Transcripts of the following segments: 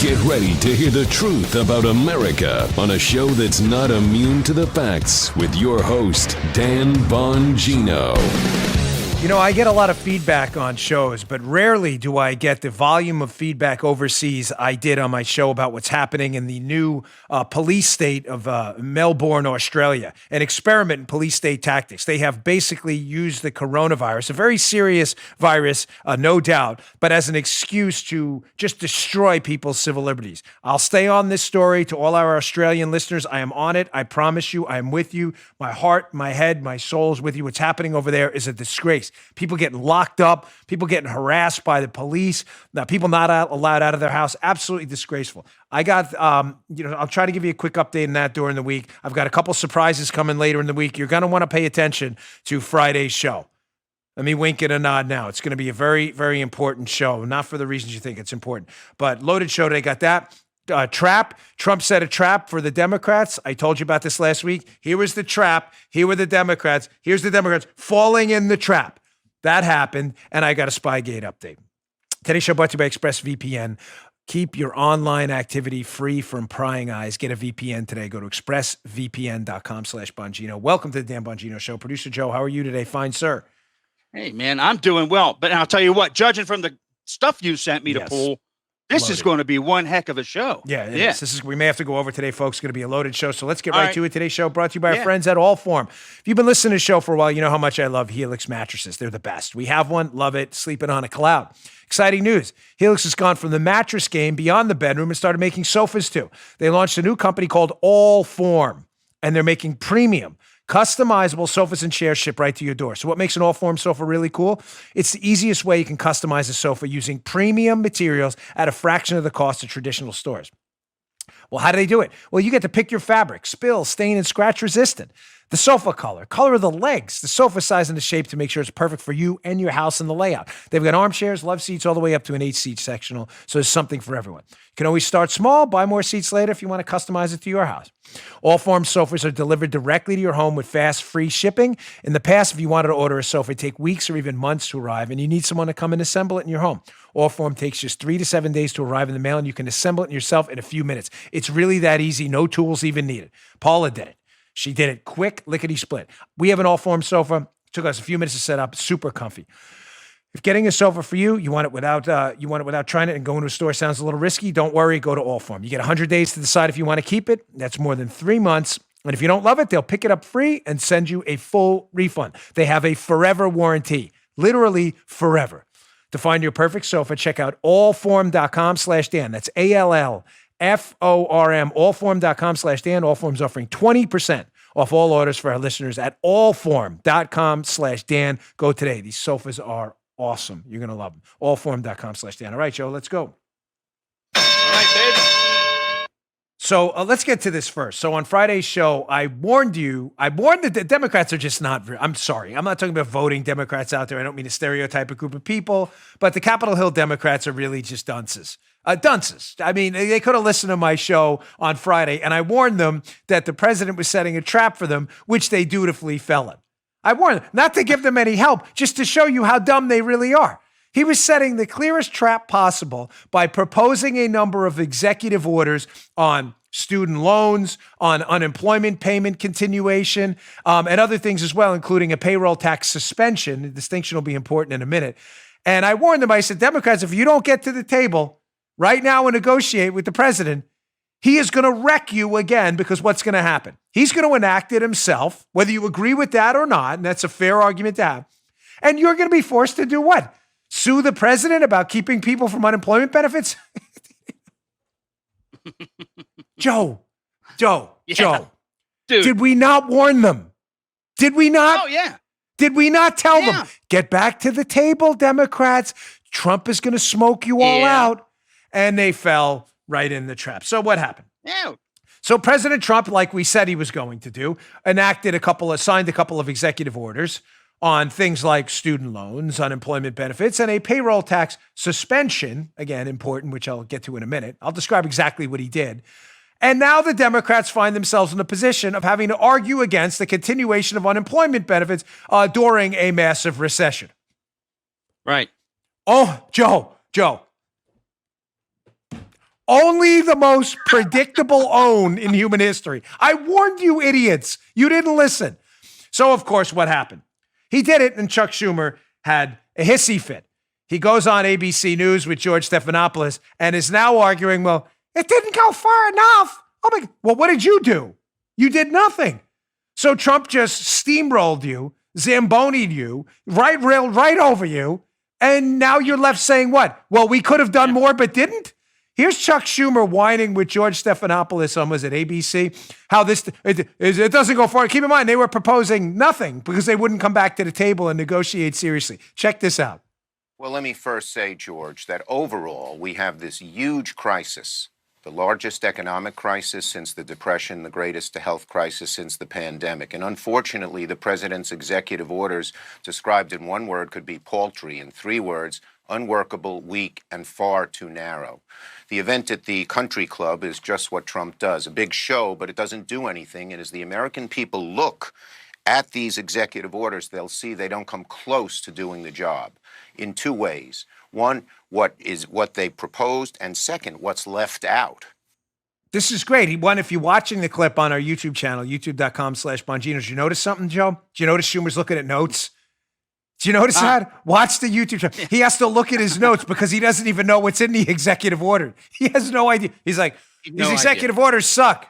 Get ready to hear the truth about America on a show that's not immune to the facts with your host, Dan Bongino. You know, I get a lot of feedback on shows, but rarely do I get the volume of feedback overseas I did on my show about what's happening in the new police state of Melbourne, Australia, an experiment in police state tactics. They have basically used the coronavirus, a very serious virus, no doubt, but as an excuse to just destroy people's civil liberties. I'll stay on this story to all our Australian listeners. I am on it. I promise you, I am with you. My heart, my head, my soul is with you. What's happening over there is a disgrace. People getting locked up, people getting harassed by the police, people not allowed out of their house. Absolutely disgraceful. I got, I'll try to give you a quick update on that during the week. I've got a couple surprises coming later in the week. You're going to want to pay attention to Friday's show. Let me wink and a nod now. It's going to be a very, very important show. Not for the reasons you think it's important, but loaded show today. Got that. Trap. Trump set a trap for the Democrats. I told you about this last week. Here was the trap. Here were the Democrats. Here's the Democrats falling in the trap. That happened, and I got a Spygate update. Today's show brought to you by Expressvpn. Keep your online activity free from prying eyes. Get a VPN today. Go to expressvpn.com/Bongino. Welcome to the Dan Bongino Show. Producer Joe, how are you today? Fine, sir. Hey, man, I'm doing well. But I'll tell you what, judging from the stuff you sent me to pull, this is going to be one heck of a show. Yeah, it is. We may have to go over today, folks. It's going to be a loaded show. So let's get right to it. Today's show brought to you by our friends at Allform. If you've been listening to the show for a while, you know how much I love Helix mattresses. They're the best. We have one, love it, sleeping on a cloud. Exciting news. Helix has gone from the mattress game beyond the bedroom and started making sofas too. They launched a new company called Allform, and they're making premium, customizable sofas and chairs shipped right to your door. So what makes an Allform sofa really cool? It's the easiest way you can customize a sofa using premium materials at a fraction of the cost of traditional stores. Well, how do they do it? Well, you get to pick your fabric, spill, stain, and scratch resistant. The sofa color of the legs, the sofa size and the shape to make sure it's perfect for you and your house and the layout. They've got armchairs, love seats, all the way up to an 8-seat sectional. So there's something for everyone. You can always start small, buy more seats later if you want to customize it to your house. Allform sofas are delivered directly to your home with fast, free shipping. In the past, if you wanted to order a sofa, it'd take weeks or even months to arrive, and you need someone to come and assemble it in your home. Allform takes just 3 to 7 days to arrive in the mail, and you can assemble it yourself in a few minutes. It's really that easy. No tools even needed. Parler did it. She did it quick, lickety-split. We have an Allform sofa. It took us a few minutes to set up. Super comfy. If getting a sofa for you, you want it without trying it and going to a store sounds a little risky, don't worry, go to Allform. You get 100 days to decide if you want to keep it. That's more than 3 months. And if you don't love it, they'll pick it up free and send you a full refund. They have a forever warranty, literally forever. To find your perfect sofa, check out allform.com/Dan. That's ALLFORM, allform.com/Dan. Allform's offering 20% off all orders for our listeners at allform.com/Dan. Go today. These sofas are awesome. You're going to love them. Allform.com/Dan. All right, Joe, let's go. All right, baby. So let's get to this first. So on Friday's show, I warned that the Democrats are just not, I'm sorry. I'm not talking about voting Democrats out there. I don't mean to stereotype a group of people, but the Capitol Hill Democrats are really just dunces. Dunces. I mean, they could have listened to my show on Friday, and I warned them that the president was setting a trap for them, which they dutifully fell in. I warned them, not to give them any help, just to show you how dumb they really are. He was setting the clearest trap possible by proposing a number of executive orders on student loans, on unemployment payment continuation, and other things as well, including a payroll tax suspension. The distinction will be important in a minute. And I warned them, I said, Democrats, if you don't get to the table right now and negotiate with the president, he is going to wreck you again, because what's going to happen? He's going to enact it himself, whether you agree with that or not, and that's a fair argument to have. And you're going to be forced to do what? Sue the president about keeping people from unemployment benefits? Joe. Dude. Did we not warn them? Did we not? Oh, yeah. Did we not tell them, get back to the table, Democrats? Trump is going to smoke you all out. And they fell right in the trap. So what happened? Yeah. So President Trump, like we said he was going to do, signed a couple of executive orders on things like student loans, unemployment benefits, and a payroll tax suspension, again, important, which I'll get to in a minute. I'll describe exactly what he did. And now the Democrats find themselves in a position of having to argue against the continuation of unemployment benefits during a massive recession. Right. Oh, Joe. Only the most predictable own in human history. I warned you idiots. You didn't listen. So, of course, what happened? He did it, and Chuck Schumer had a hissy fit. He goes on ABC News with George Stephanopoulos and is now arguing, well, it didn't go far enough. Oh my, well, what did you do? You did nothing. So Trump just steamrolled you, zambonied you, railed right over you, and now you're left saying what? Well, we could have done more but didn't? Here's Chuck Schumer whining with George Stephanopoulos on, was it ABC? How it doesn't go far. Keep in mind, they were proposing nothing because they wouldn't come back to the table and negotiate seriously. Check this out. Well, let me first say, George, that overall we have this huge crisis, the largest economic crisis since the Depression, the greatest health crisis since the pandemic. And unfortunately, the president's executive orders described in one word could be paltry, in 3 words, unworkable, weak, and far too narrow. The event at the country club is just what Trump does, a big show, but it doesn't do anything. And as the American people look at these executive orders, they'll see they don't come close to doing the job in 2 ways. One, what they proposed, and second, what's left out. This is great. One, if you're watching the clip on our YouTube channel, youtube.com/Bongino, did you notice something, Joe? Did you notice Schumer's looking at notes? Did you notice that? Watch the YouTube channel. He has to look at his notes because he doesn't even know what's in the executive order. He has no idea. He's like, these executive orders suck.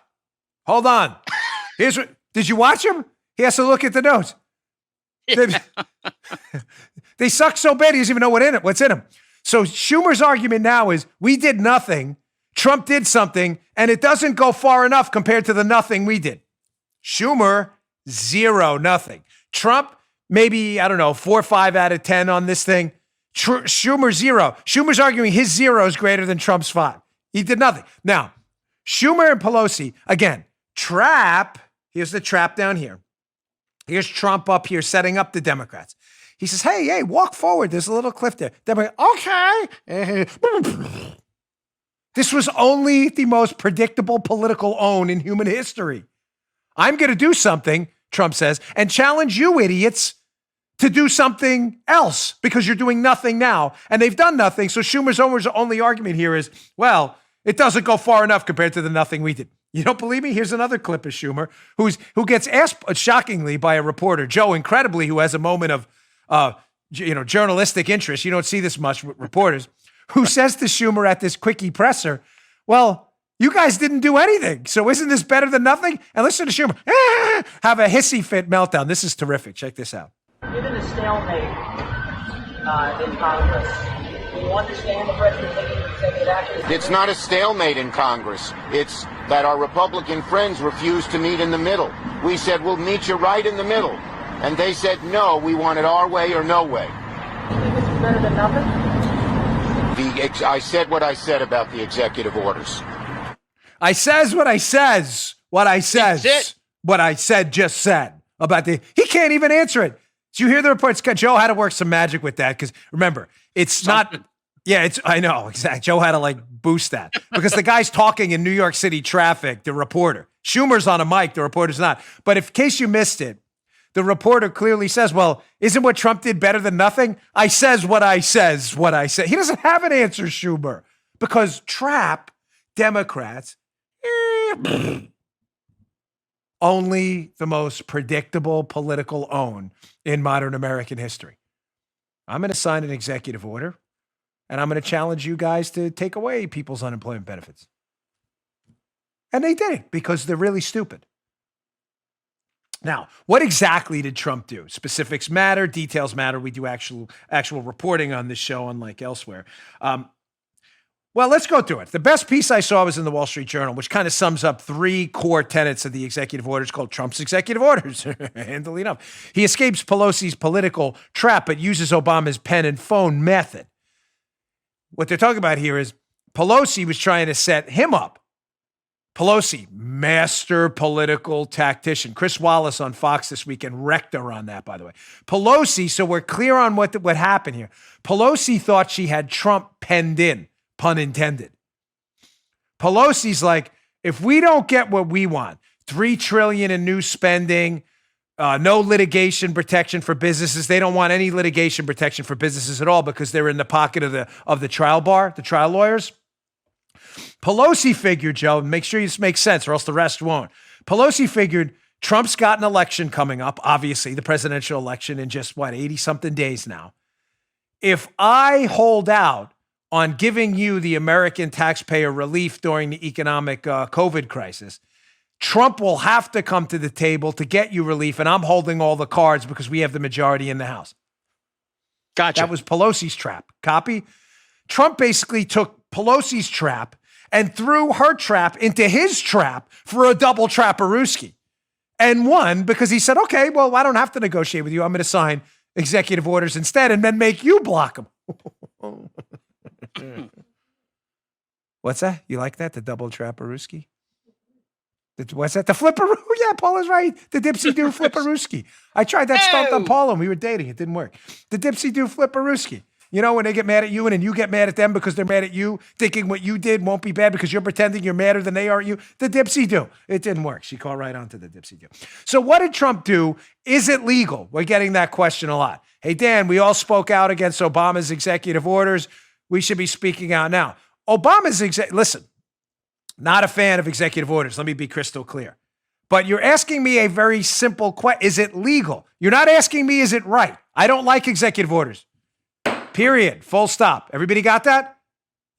Hold on. Here's what, did you watch him? He has to look at the notes. Yeah. They suck so bad he doesn't even know what's in them. So Schumer's argument now is we did nothing, Trump did something, and it doesn't go far enough compared to the nothing we did. Schumer, 0, nothing. Trump, maybe, 4 or 5 out of 10 on this thing. Schumer, 0. Schumer's arguing his 0 is greater than Trump's 5. He did nothing. Now, Schumer and Pelosi, again, trap. Here's the trap down here. Here's Trump up here setting up the Democrats. He says, hey, walk forward. There's a little cliff there. Democrat, okay. This was only the most predictable political own in human history. I'm going to do something, Trump says, and challenge you idiots to do something else because you're doing nothing now. And they've done nothing. So Schumer's only argument here is, well, it doesn't go far enough compared to the nothing we did. You don't believe me? Here's another clip of Schumer, who gets asked shockingly by a reporter, Joe, incredibly, who has a moment of journalistic interest. You don't see this much with reporters, who says to Schumer at this quickie presser, well, you guys didn't do anything. So isn't this better than nothing? And listen to Schumer have a hissy fit meltdown. This is terrific. Check this out. Given the stalemate in Congress, do you understand the president taking executive action? It's not a stalemate in Congress. It's that our Republican friends refused to meet in the middle. We said, we'll meet you right in the middle. And they said, no, we want it our way or no way. You think this is better than nothing? I said what I said about the executive orders. I says what I says. What I says. What I said just said about he can't even answer it. Did you hear the reports? Joe had to work some magic with that because remember, it's not. Yeah, I know exactly. Joe had to boost that because the guy's talking in New York City traffic. The reporter Schumer's on a mic. The reporter's not. But in case you missed it, the reporter clearly says, "Well, isn't what Trump did better than nothing?" I says what I says. What I said. He doesn't have an answer, Schumer, because trap Democrats. Only the most predictable political own in modern American history. I'm going to sign an executive order, and I'm going to challenge you guys to take away people's unemployment benefits. And they did it because they're really stupid. Now, what exactly did Trump do? Specifics matter, details matter. We do actual reporting on this show, unlike elsewhere. Well, let's go through it. The best piece I saw was in the Wall Street Journal, which kind of sums up 3 core tenets of the executive orders called Trump's executive orders. Handily enough. He escapes Pelosi's political trap, but uses Obama's pen and phone method. What they're talking about here is Pelosi was trying to set him up. Pelosi, master political tactician. Chris Wallace on Fox this weekend wrecked her on that, by the way. Pelosi, so we're clear on what happened here. Pelosi thought she had Trump penned in. Pun intended. Pelosi's like, if we don't get what we want, $3 trillion in new spending, no litigation protection for businesses. They don't want any litigation protection for businesses at all because they're in the pocket of the trial bar, the trial lawyers. Pelosi figured, Joe, make sure this makes sense or else the rest won't. Pelosi figured Trump's got an election coming up, obviously, the presidential election in just, 80-something days now. If I hold out on giving you the American taxpayer relief during the economic COVID crisis, Trump will have to come to the table to get you relief, and I'm holding all the cards because we have the majority in the House. Gotcha. That was Pelosi's trap. Copy? Trump basically took Pelosi's trap and threw her trap into his trap for a double trapperooski. And won because he said, okay, well, I don't have to negotiate with you. I'm going to sign executive orders instead and then make you block them. What's that? You like that? The double trapperooski? What's that? The flipperoo? Yeah, Paul is right. The dipsy-do flipperooski. I tried that stunt on Paul and we were dating. It didn't work. The dipsy-do flipperooski. You know, when they get mad at you and then you get mad at them because they're mad at you, thinking what you did won't be bad because you're pretending you're madder than they are at you. The dipsy-do. It didn't work. She called right onto the dipsy-do. So what did Trump do? Is it legal? We're getting that question a lot. Hey, Dan, we all spoke out against Obama's executive orders. We should be speaking out now. Listen, not a fan of executive orders. Let me be crystal clear. But you're asking me a very simple question. Is it legal? You're not asking me, is it right? I don't like executive orders. Period. Full stop. Everybody got that?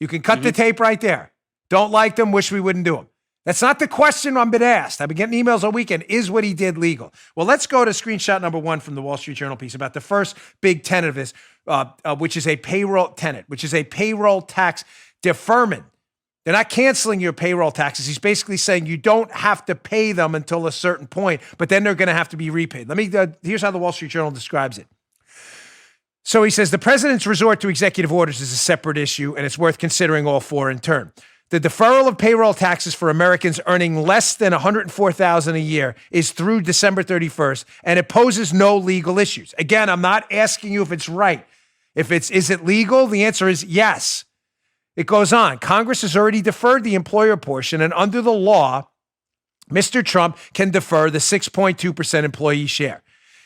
You can cut the tape right there. Don't like them. Wish we wouldn't do them. That's not the question I've been asked. I've been getting emails all weekend. Is what he did legal? Well, let's go to screenshot number 1 from the Wall Street Journal piece about the first big tenet of this, which is a payroll tax deferment. They're not canceling your payroll taxes. He's basically saying you don't have to pay them until a certain point, but then they're going to have to be repaid. Here's how the Wall Street Journal describes it. So he says the president's resort to executive orders is a separate issue, and it's worth considering all 4 in turn. The deferral of payroll taxes for Americans earning less than $104,000 a year is through December 31st, and it poses no legal issues. Again, I'm not asking you if it's right. Is it legal? The answer is yes. It goes on. Congress has already deferred the employer portion, and under the law, Mr. Trump can defer the 6.2% employee share.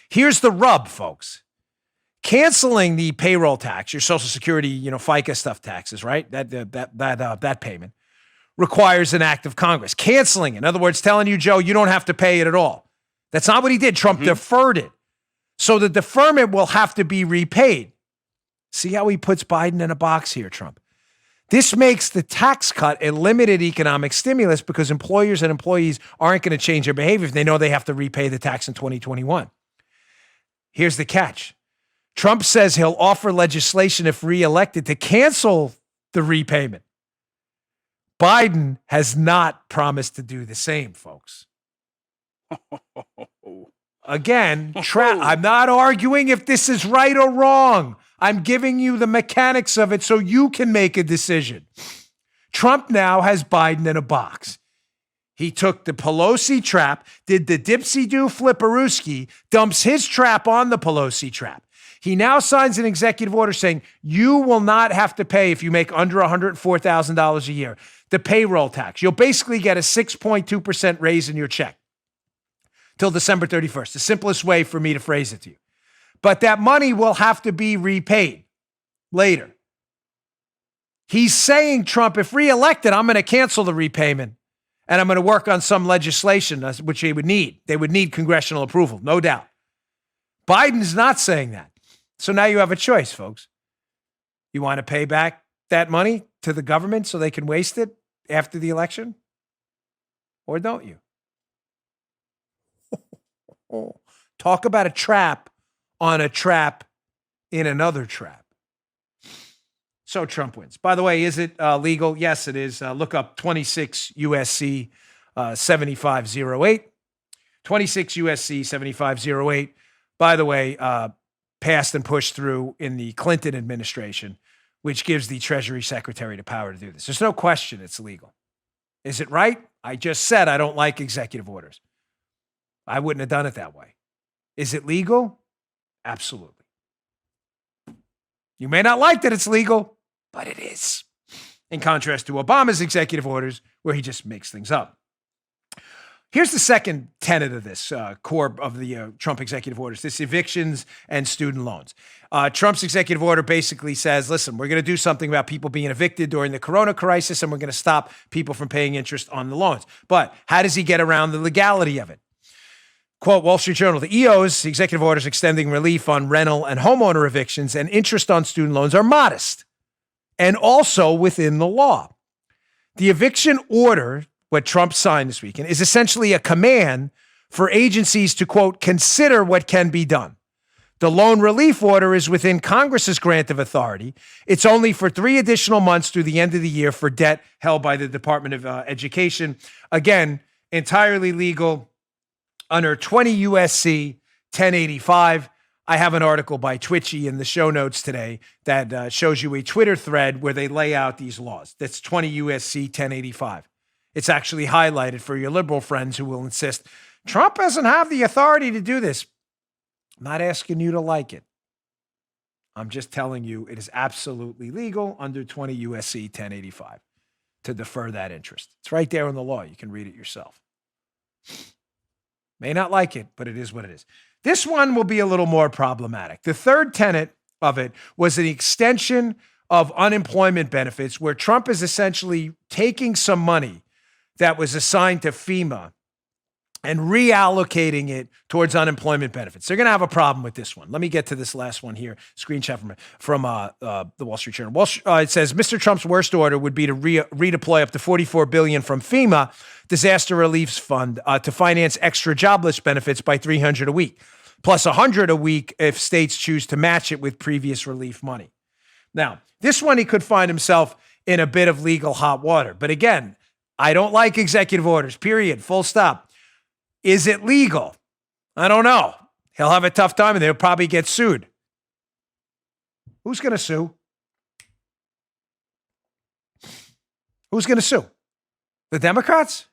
Here's the rub, folks. Canceling the payroll tax, your Social Security, FICA stuff taxes, right? That payment requires an act of Congress. Canceling, in other words, telling you, Joe, you don't have to pay it at all. That's not what he did. Trump deferred it. So the deferment will have to be repaid. See how he puts Biden in a box here, Trump. This makes the tax cut a limited economic stimulus because employers and employees aren't going to change their behavior if they know they have to repay the tax in 2021. Here's the catch. Trump says he'll offer legislation if reelected to cancel the repayment. Biden has not promised to do the same, folks. Again, I'm not arguing if this is right or wrong. I'm giving you the mechanics of it so you can make a decision. Trump now has Biden in a box. He took the Pelosi trap, did the dipsy-do flipperooski, dumps his trap on the Pelosi trap. He now signs an executive order saying you will not have to pay if you make under $104,000 a year, the payroll tax. You'll basically get a 6.2% raise in your check till December 31st. The simplest way for me to phrase it to you. But that money will have to be repaid later. He's saying, Trump, if reelected, I'm going to cancel the repayment and I'm going to work on some legislation, which they would need. They would need congressional approval, no doubt. Biden's not saying that. So now you have a choice, folks. You want to pay back that money to the government so they can waste it after the election? Or don't you? Talk about a trap on a trap in another trap. So Trump wins. By the way, is it legal? Yes, it is. Look up 26 USC 7508. 26 USC 7508. By the way, passed and pushed through in the Clinton administration, which gives the Treasury Secretary the power to do this. There's no question it's legal. Is it right? I just said I don't like executive orders. I wouldn't have done it that way. Is it legal? Absolutely. You may not like that it's legal, but it is. In contrast to Obama's executive orders, where he just makes things up. Here's the second tenet of this core of the Trump executive orders, this evictions and student loans. Trump's executive order basically says, listen, we're going to do something about people being evicted during the corona crisis, and we're going to stop people from paying interest on the loans. But how does he get around the legality of it? Quote, Wall Street Journal, the EO's, the executive orders extending relief on rental and homeowner evictions and interest on student loans are modest and also within the law. The eviction order, what Trump signed this weekend, is essentially a command for agencies to, quote, consider what can be done. The loan relief order is within Congress's grant of authority. It's only for 3 additional months through the end of the year for debt held by the Department of Education. Again, entirely legal under 20 USC 1085. I have an article by Twitchy in the show notes today that shows you a Twitter thread where they lay out these laws. That's 20 USC 1085. It's actually highlighted for your liberal friends who will insist Trump doesn't have the authority to do this. I'm not asking you to like it. I'm just telling you it is absolutely legal under 20 USC 1085 to defer that interest. It's right there in the law. You can read it yourself. May not like it, but it is what it is. This one will be a little more problematic. The third tenet of it was an extension of unemployment benefits where Trump is essentially taking some money that was assigned to FEMA and reallocating it towards unemployment benefits. They're going to have a problem with this one. Let me get to this last one here. Screenshot from the Wall Street Journal. It says, Mr. Trump's worst order would be to redeploy up to $44 billion from FEMA Disaster Relief Fund to finance extra jobless benefits by $300 a week, plus $100 a week if states choose to match it with previous relief money. Now, this one, he could find himself in a bit of legal hot water. But again, I don't like executive orders, period, full stop. Is it legal? I don't know. He'll have a tough time and they'll probably get sued. Who's going to sue? Who's going to sue? The Democrats?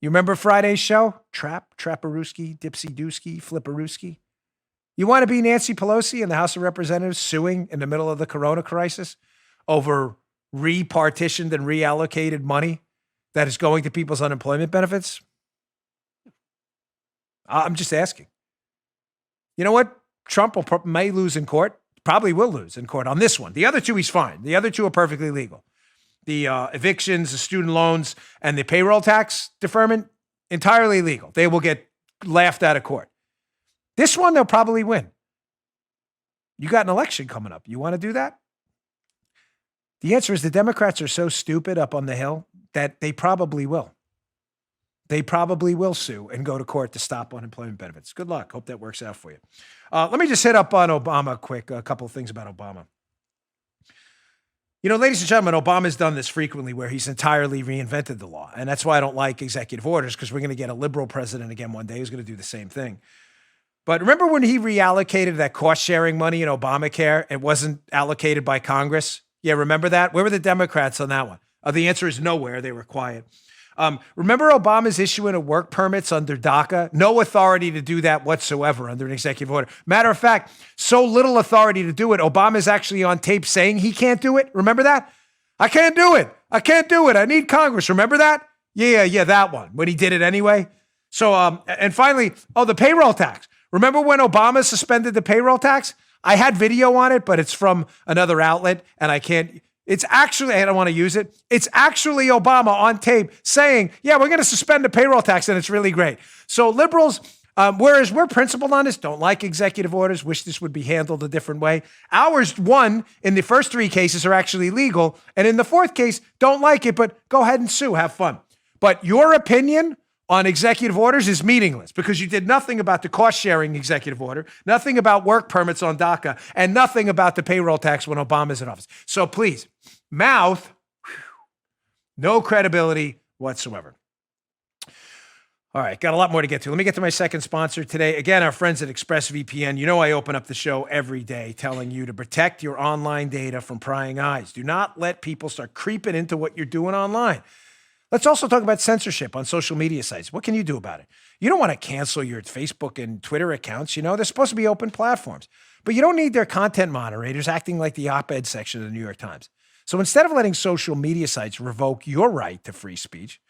You remember Friday's show? Trapperooski, Dipsy Dooski, Flipperooski. You want to be Nancy Pelosi in the House of Representatives suing in the middle of the corona crisis over repartitioned and reallocated money that is going to people's unemployment benefits? I'm just asking. You know what? Trump may lose in court, probably will lose in court on this one. The other two, he's fine. The other two are perfectly legal. The evictions, the student loans, and the payroll tax deferment, entirely legal. They will get laughed out of court. This one, they'll probably win. You got an election coming up. You want to do that? The answer is the Democrats are so stupid up on the Hill that they probably will. They probably will sue and go to court to stop unemployment benefits. Good luck. Hope that works out for you. Let me just hit up on Obama quick, a couple of things about Obama. You know, ladies and gentlemen, Obama's done this frequently where he's entirely reinvented the law. And that's why I don't like executive orders, because we're going to get a liberal president again one day who's going to do the same thing. But remember when he reallocated that cost-sharing money in Obamacare? It wasn't allocated by Congress. Yeah, remember that? Where were the Democrats on that one? The answer is nowhere. They were quiet. Remember Obama's issuing of work permits under DACA? No authority to do that whatsoever under an executive order. Matter of fact, so little authority to do it, Obama's actually on tape saying he can't do it. Remember that? I can't do it. I can't do it. I need Congress. Remember that? Yeah, that one, when he did it anyway. So, and finally, the payroll tax. Remember when Obama suspended the payroll tax? I had video on it, but it's from another outlet, and I can't. It's actually, I don't want to use it. It's actually Obama on tape saying, yeah, we're going to suspend the payroll tax, and it's really great. So liberals, whereas we're principled on this, don't like executive orders, wish this would be handled a different way. Ours, one, in the first 3 cases are actually legal, and in the 4th case, don't like it, but go ahead and sue, have fun. But your opinion on executive orders is meaningless because you did nothing about the cost-sharing executive order, nothing about work permits on DACA, and nothing about the payroll tax when Obama's in office. So please, mouth, no credibility whatsoever. All right, got a lot more to get to. Let me get to my second sponsor today. Again, our friends at Expressvpn. You know I open up the show every day telling you to protect your online data from prying eyes. Do not let people start creeping into what you're doing online. Let's also talk about censorship on social media sites. What can you do about it? You don't want to cancel your Facebook and Twitter accounts. You know, they're supposed to be open platforms. But you don't need their content moderators acting like the op-ed section of the New York Times. So instead of letting social media sites revoke your right to free speech,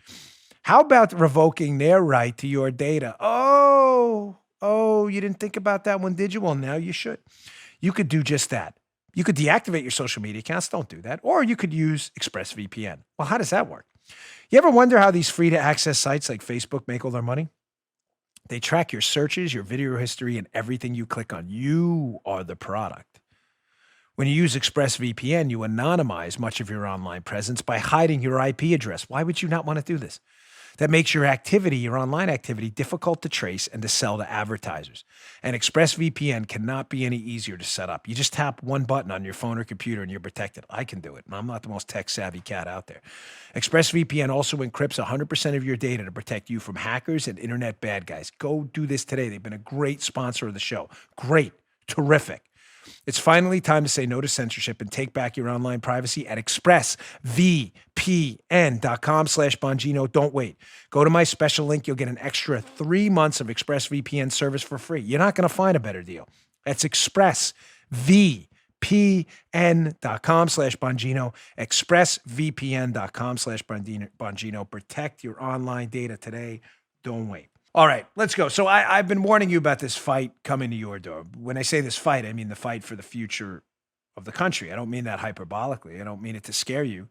How about revoking their right to your data? Oh, you didn't think about that one, did you? Well, now you should. You could do just that. You could deactivate your social media accounts. Don't do that. Or you could use Expressvpn. Well, how does that work? You ever wonder how these free-to-access sites like Facebook make all their money? They track your searches, your video history, and everything you click on. You are the product. When you use Expressvpn, you anonymize much of your online presence by hiding your IP address. Why would you not want to do this? That makes your activity, your online activity, difficult to trace and to sell to advertisers. And Expressvpn cannot be any easier to set up. You just tap one button on your phone or computer and you're protected. I can do it, and I'm not the most tech-savvy cat out there. Expressvpn also encrypts 100% of your data to protect you from hackers and internet bad guys. Go do this today. They've been a great sponsor of the show. Great. Terrific. It's finally time to say no to censorship and take back your online privacy at expressvpn.com/Bongino. Don't wait. Go to my special link. You'll get an extra 3 months of ExpressVPN service for free. You're not going to find a better deal. That's expressvpn.com/Bongino. expressvpn.com/Bongino. Protect your online data today. Don't wait. All right, let's go. So I've been warning you about this fight coming to your door. When I say this fight, I mean the fight for the future of the country. I don't mean that hyperbolically. I don't mean it to scare you.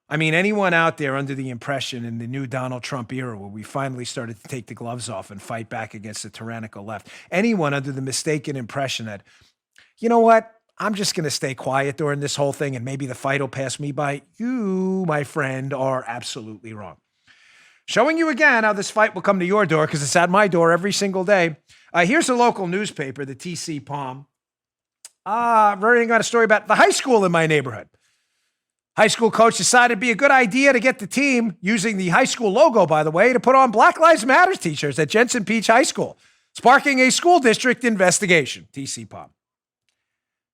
I mean anyone out there under the impression in the new Donald Trump era where we finally started to take the gloves off and fight back against the tyrannical left. Anyone under the mistaken impression that, you know what, I'm just going to stay quiet during this whole thing and maybe the fight will pass me by. You, my friend, are absolutely wrong. Showing you again how this fight will come to your door because it's at my door every single day. Here's a local newspaper, the TC Palm. Writing got a story about the high school in my neighborhood. High school coach decided it'd be a good idea to get the team, using the high school logo, by the way, to put on Black Lives Matter t-shirts at Jensen Beach High School, sparking a school district investigation. TC Palm.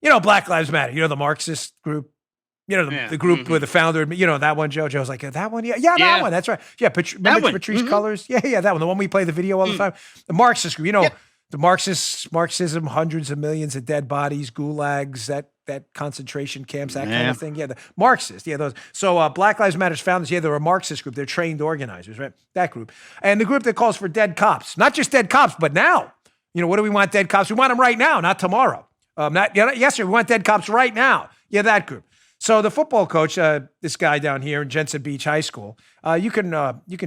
You know, Black Lives Matter. You know, the Marxist group. You know, the group with the founder, you know, that one, Joe. Joe's like, that one? Yeah, that one. That's right. Yeah, remember Patrice Cullors? Yeah, that one. The one we play the video all the time. The Marxist group. You know, the Marxism, hundreds of millions of dead bodies, gulags, that concentration camps, that kind of thing. Yeah, the Marxists. Yeah, those. So Black Lives Matter's founders, they're a Marxist group. They're trained organizers, right? That group. And the group that calls for dead cops. Not just dead cops, but now. You know, what do we want dead cops? We want them right now, not tomorrow. Not yesterday. We want dead cops right now. Yeah, that group. So the football coach, this guy down here in Jensen Beach High School, you can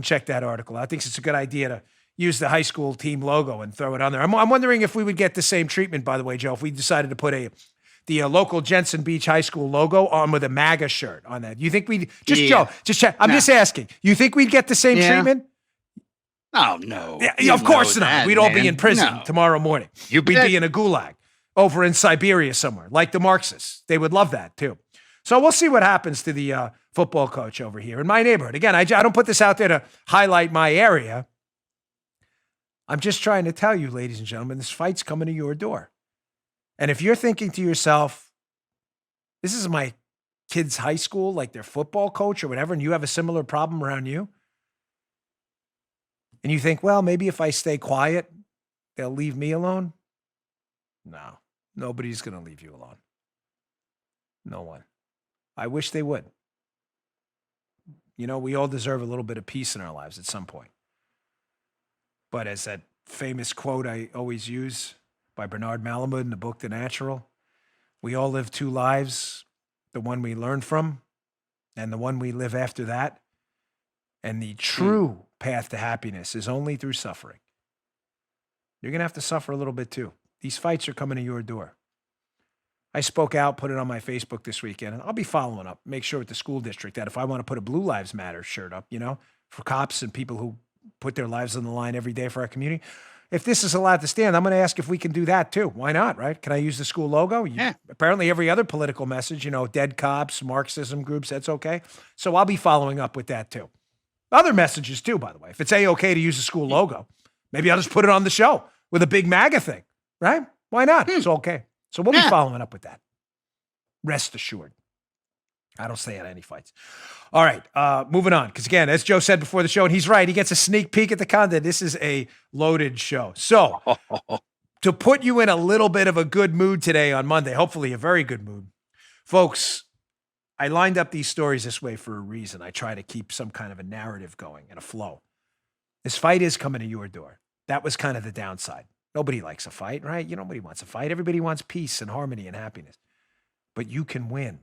check that article out. I think it's a good idea to use the high school team logo and throw it on there. I'm wondering if we would get the same treatment, by the way, Joe, if we decided to put the local Jensen Beach High School logo on with a MAGA shirt on that. You think we'd Joe, just check. I'm just asking. You think we'd get the same treatment? Oh, no. Yeah, of course not. We'd all be in prison tomorrow morning. We'd be in a gulag over in Siberia somewhere, like the Marxists. They would love that too. So we'll see what happens to the football coach over here in my neighborhood. Again, I don't put this out there to highlight my area. I'm just trying to tell you, ladies and gentlemen, this fight's coming to your door. And if you're thinking to yourself, this is my kid's high school, like their football coach or whatever, and you have a similar problem around you, and you think, well, maybe if I stay quiet, they'll leave me alone. No, nobody's going to leave you alone. No one. I wish they would. You know, we all deserve a little bit of peace in our lives at some point. But as that famous quote I always use by Bernard Malamud in the book, The Natural, we all live two lives, the one we learn from and the one we live after that. And the true path to happiness is only through suffering. You're going to have to suffer a little bit too. These fights are coming to your door. I spoke out, put it on my Facebook this weekend, and I'll be following up, make sure with the school district that if I want to put a Blue Lives Matter shirt up, you know, for cops and people who put their lives on the line every day for our community, if this is allowed to stand, I'm going to ask if we can do that too. Why not, right? Can I use the school logo? Yeah. Apparently every other political message, you know, dead cops, Marxism groups, that's okay. So I'll be following up with that too. Other messages too, by the way. If it's A-okay to use the school logo, maybe I'll just put it on the show with a big MAGA thing, right? Why not? It's okay. So we'll be following up with that. Rest assured. I don't stay at any fights. All right, moving on. Because again, as Joe said before the show, and he's right, he gets a sneak peek at the content. This is a loaded show. So to put you in a little bit of a good mood today on Monday, hopefully a very good mood, folks, I lined up these stories this way for a reason. I try to keep some kind of a narrative going and a flow. This fight is coming to your door. That was kind of the downside. Nobody likes a fight, right? Nobody wants a fight. Everybody wants peace and harmony and happiness. But you can win.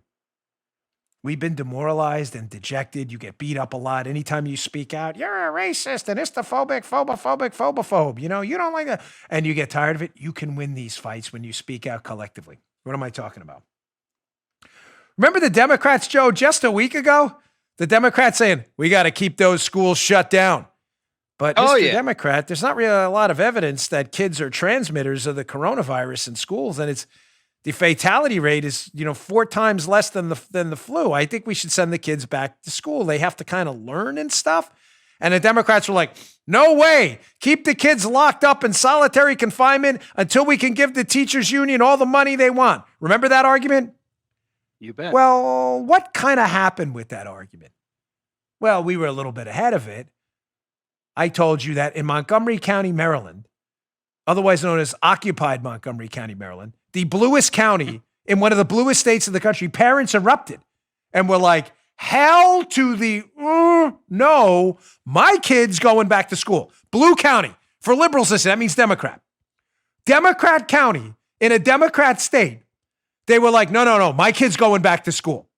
We've been demoralized and dejected. You get beat up a lot. Anytime you speak out, you're a racist and histophobic, phobophobe. You don't like that. And you get tired of it. You can win these fights when you speak out collectively. What am I talking about? Remember the Democrats, Joe, just a week ago? The Democrats saying, we got to keep those schools shut down. But Mr. Democrat, there's not really a lot of evidence that kids are transmitters of the coronavirus in schools. And the fatality rate is, 4 times less than the flu. I think we should send the kids back to school. They have to kind of learn and stuff. And the Democrats were like, no way. Keep the kids locked up in solitary confinement until we can give the teachers union all the money they want. Remember that argument? You bet. Well, what kind of happened with that argument? Well, we were a little bit ahead of it. I told you that in Montgomery County, Maryland, otherwise known as occupied Montgomery County, Maryland, the bluest county in one of the bluest states of the country, parents erupted and were like, hell to the no, my kid's going back to school. Blue county. For liberals, listen, that means Democrat. Democrat county in a Democrat state. They were like, no, my kid's going back to school.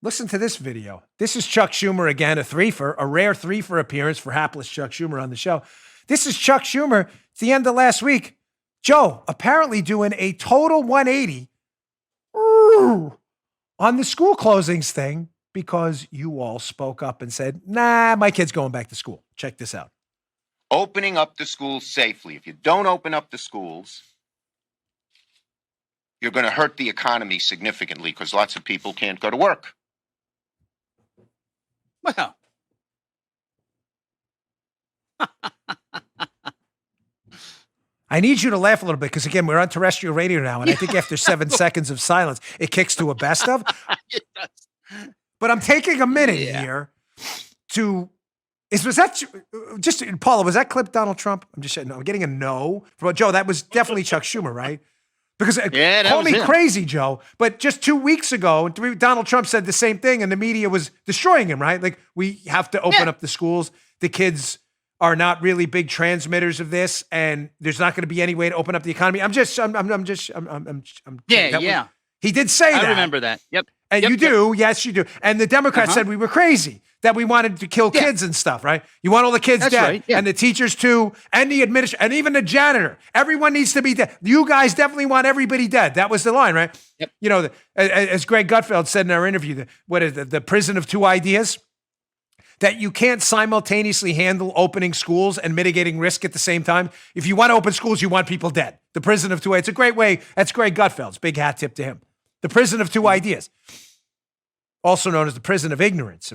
Listen to this video. This is Chuck Schumer again, a rare threefer appearance for hapless Chuck Schumer on the show. This is Chuck Schumer at the end of last week. Joe, apparently doing a total 180 on the school closings thing because you all spoke up and said, nah, my kid's going back to school. Check this out. Opening up the schools safely. If you don't open up the schools, you're going to hurt the economy significantly because lots of people can't go to work. Well, I need you to laugh a little bit because, again, we're on terrestrial radio now, and I think after 7 seconds of silence, it kicks to a best of. But I'm taking a minute here to was that just Paula? Was that clip Donald Trump? I'm getting a no from Joe. That was definitely Chuck Schumer, right? Because call me crazy, Joe, but just 2 weeks ago, Donald Trump said the same thing, and the media was destroying him, right? Like, we have to open up the schools. The kids are not really big transmitters of this, and there's not going to be any way to open up the economy. He did say that. I remember that. Yep. And you do. Yes, you do. And the Democrats said we were crazy, that we wanted to kill kids and stuff, right? You want all the kids dead. Right, and the teachers too, and the administration, and even the janitor. Everyone needs to be dead. You guys definitely want everybody dead. That was the line, right? Yep. As Greg Gutfeld said in our interview, what is the prison of two ideas? That you can't simultaneously handle opening schools and mitigating risk at the same time. If you want to open schools, you want people dead. The prison of two ideas. It's a great way. That's Greg Gutfeld's big hat tip to him. The prison of two ideas. Also known as the prison of ignorance.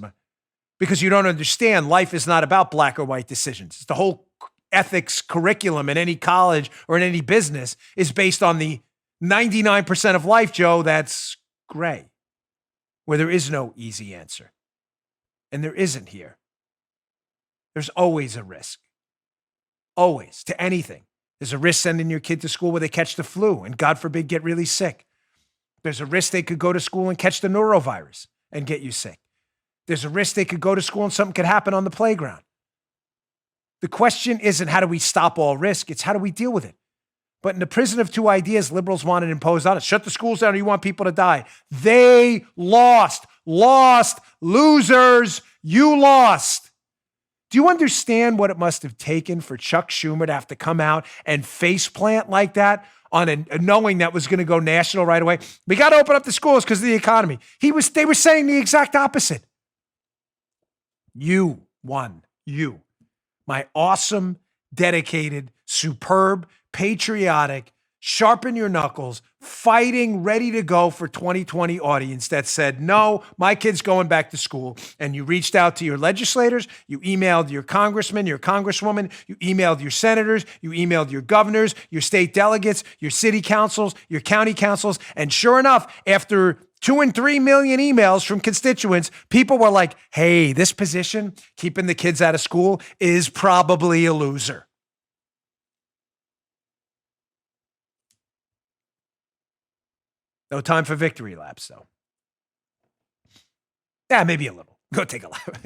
Because you don't understand, life is not about black or white decisions. It's the whole ethics curriculum in any college or in any business is based on the 99% of life, Joe, that's gray, where there is no easy answer. And there isn't here. There's always a risk. Always, to anything. There's a risk sending your kid to school where they catch the flu and, God forbid, get really sick. There's a risk they could go to school and catch the norovirus and get you sick. There's a risk they could go to school and something could happen on the playground. The question isn't how do we stop all risk, it's how do we deal with it. But in the prison of two ideas, liberals want it imposed on us. Shut the schools down or you want people to die. They lost, losers, you lost. Do you understand what it must have taken for Chuck Schumer to have to come out and faceplant like that on a knowing that was going to go national right away? We got to open up the schools because of the economy. They were saying the exact opposite. You won. You. My awesome, dedicated, superb, patriotic, sharpen your knuckles, fighting, ready to go for 2020 audience that said, no, my kid's going back to school. And you reached out to your legislators, you emailed your congressman, your congresswoman, you emailed your senators, you emailed your governors, your state delegates, your city councils, your county councils. And sure enough, after 2 and 3 million emails from constituents, people were like, hey, this position, keeping the kids out of school, is probably a loser. No time for victory laps, though. Yeah, maybe a little. Go take a lap.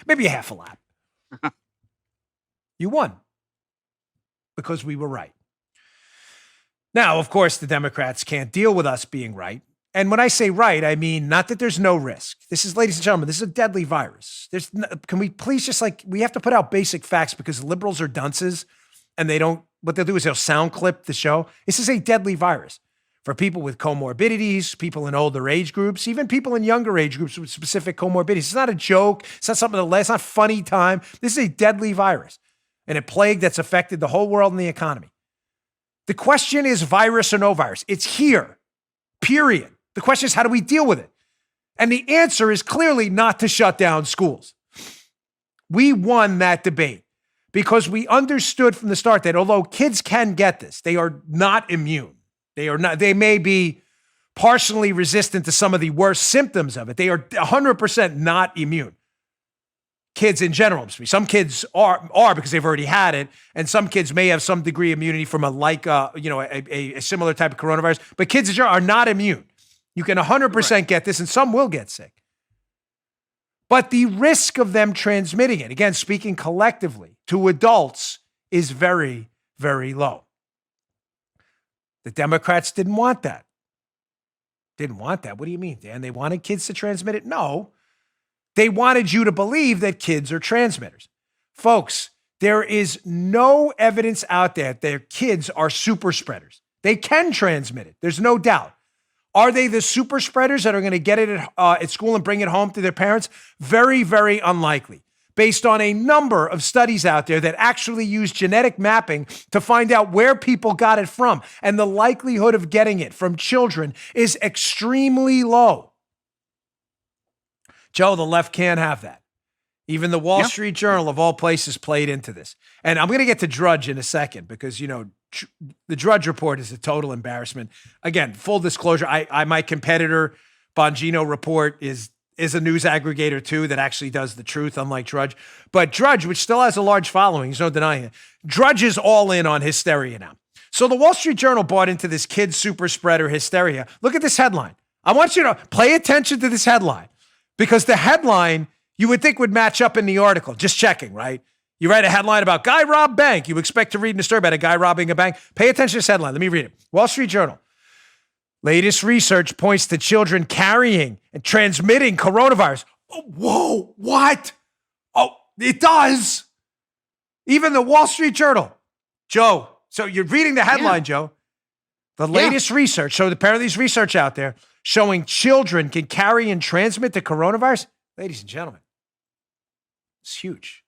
Maybe a half a lap. You won because we were right. Now, of course, the Democrats can't deal with us being right. And when I say right, I mean not that there's no risk. This is, ladies and gentlemen, this is a deadly virus. Can we please just we have to put out basic facts because liberals are dunces and what they'll do is they'll sound clip the show. This is a deadly virus for people with comorbidities, people in older age groups, even people in younger age groups with specific comorbidities. It's not a joke. It's not something it's not funny time. This is a deadly virus and a plague that's affected the whole world and the economy. The question is virus or no virus. It's here, period. The question is, how do we deal with it? And the answer is clearly not to shut down schools. We won that debate because we understood from the start that although kids can get this, they are not immune. They may be partially resistant to some of the worst symptoms of it. They are 100% not immune. Kids in general. Some kids are because they've already had it, and some kids may have some degree of immunity from a similar type of coronavirus, but kids in general are not immune. You can 100% get this, and some will get sick. But the risk of them transmitting it, again, speaking collectively to adults, is very, very low. The Democrats didn't want that. Didn't want that. What do you mean, Dan? They wanted kids to transmit it? No. They wanted you to believe that kids are transmitters. Folks, there is no evidence out there that their kids are super spreaders. They can transmit it. There's no doubt. Are they the super spreaders that are going to get it at school and bring it home to their parents? Very, very unlikely. Based on a number of studies out there that actually use genetic mapping to find out where people got it from. And the likelihood of getting it from children is extremely low. Joe, the left can't have that. Even the Wall Street Journal, of all places, played into this. And I'm going to get to Drudge in a second because, the Drudge report is a total embarrassment. Again, full disclosure, my competitor, Bongino Report, is a news aggregator too that actually does the truth, unlike Drudge. But Drudge, which still has a large following, there's no denying it, Drudge is all in on hysteria now. So the Wall Street Journal bought into this kid super spreader hysteria. Look at this headline. I want you to pay attention to this headline because the headline you would think would match up in the article. Just checking, right? You write a headline about guy robbed bank. You expect to read in a story about a guy robbing a bank. Pay attention to this headline. Let me read it. Wall Street Journal. Latest research points to children carrying and transmitting coronavirus. Oh, whoa, what? Oh, it does. Even the Wall Street Journal. Joe, so you're reading the headline, Joe. The latest research, so apparently there's research out there showing children can carry and transmit the coronavirus. Ladies and gentlemen, it's huge.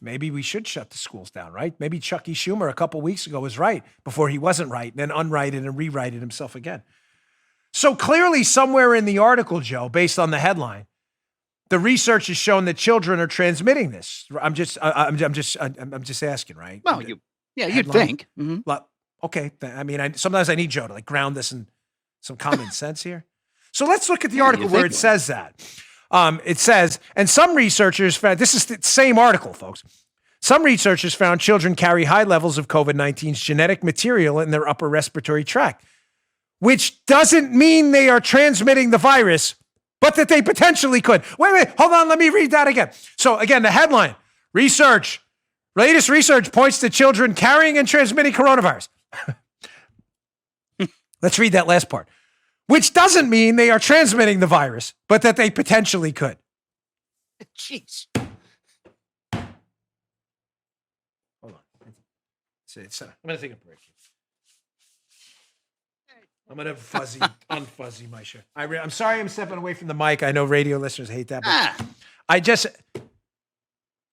Maybe we should shut the schools down, right? Maybe Chucky Schumer a couple weeks ago was right before he wasn't right and then unrighted and rewrited himself again. So clearly somewhere in the article, Joe, based on the headline, the research has shown that children are transmitting this. I'm just asking, right? Well, you'd think. Mm-hmm. Okay. I mean, sometimes I need Joe to ground this in some common sense here. So let's look at the article where it says that. It says, and some researchers found, this is the same article, folks. Some researchers found children carry high levels of COVID-19's genetic material in their upper respiratory tract, which doesn't mean they are transmitting the virus, but that they potentially could. Wait, hold on. Let me read that again. So again, the headline, latest research points to children carrying and transmitting coronavirus. Let's read that last part. Which doesn't mean they are transmitting the virus, but that they potentially could. Jeez. Hold on. I'm going to take a break. I'm going to unfuzzy my shirt. I'm sorry I'm stepping away from the mic. I know radio listeners hate that. But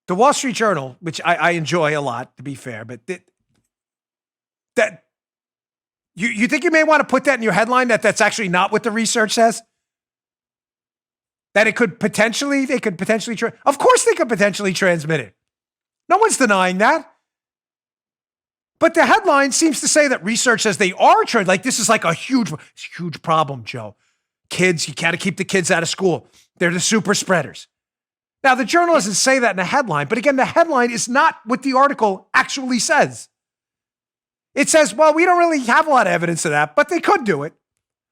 the Wall Street Journal, which I enjoy a lot, to be fair, but that you think you may want to put that in your headline that's actually not what the research says? That they could potentially, of course they could potentially transmit it. No one's denying that. But the headline seems to say that research says they are this is like a huge problem, Joe. Kids, you got to keep the kids out of school. They're the super spreaders. Now, the journal doesn't say that in the headline, but again, the headline is not what the article actually says. It says, well, we don't really have a lot of evidence of that, but they could do it.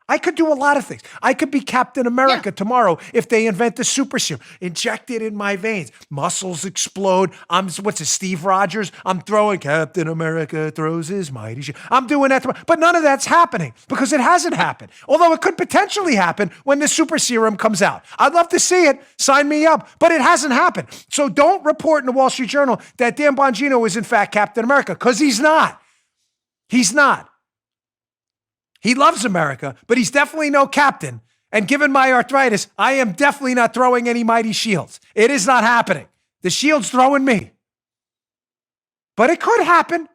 I could do a lot of things. I could be Captain America tomorrow if they invent the super serum. Inject it in my veins. Muscles explode. Steve Rogers? I'm throwing Captain America throws his mighty shield. I'm doing that tomorrow. But none of that's happening because it hasn't happened. Although it could potentially happen when the super serum comes out. I'd love to see it. Sign me up. But it hasn't happened. So don't report in the Wall Street Journal that Dan Bongino is in fact Captain America because he's not. He's not. He loves America, but he's definitely no captain. And given my arthritis, I am definitely not throwing any mighty shields. It is not happening. The shield's throwing me. But it could happen. You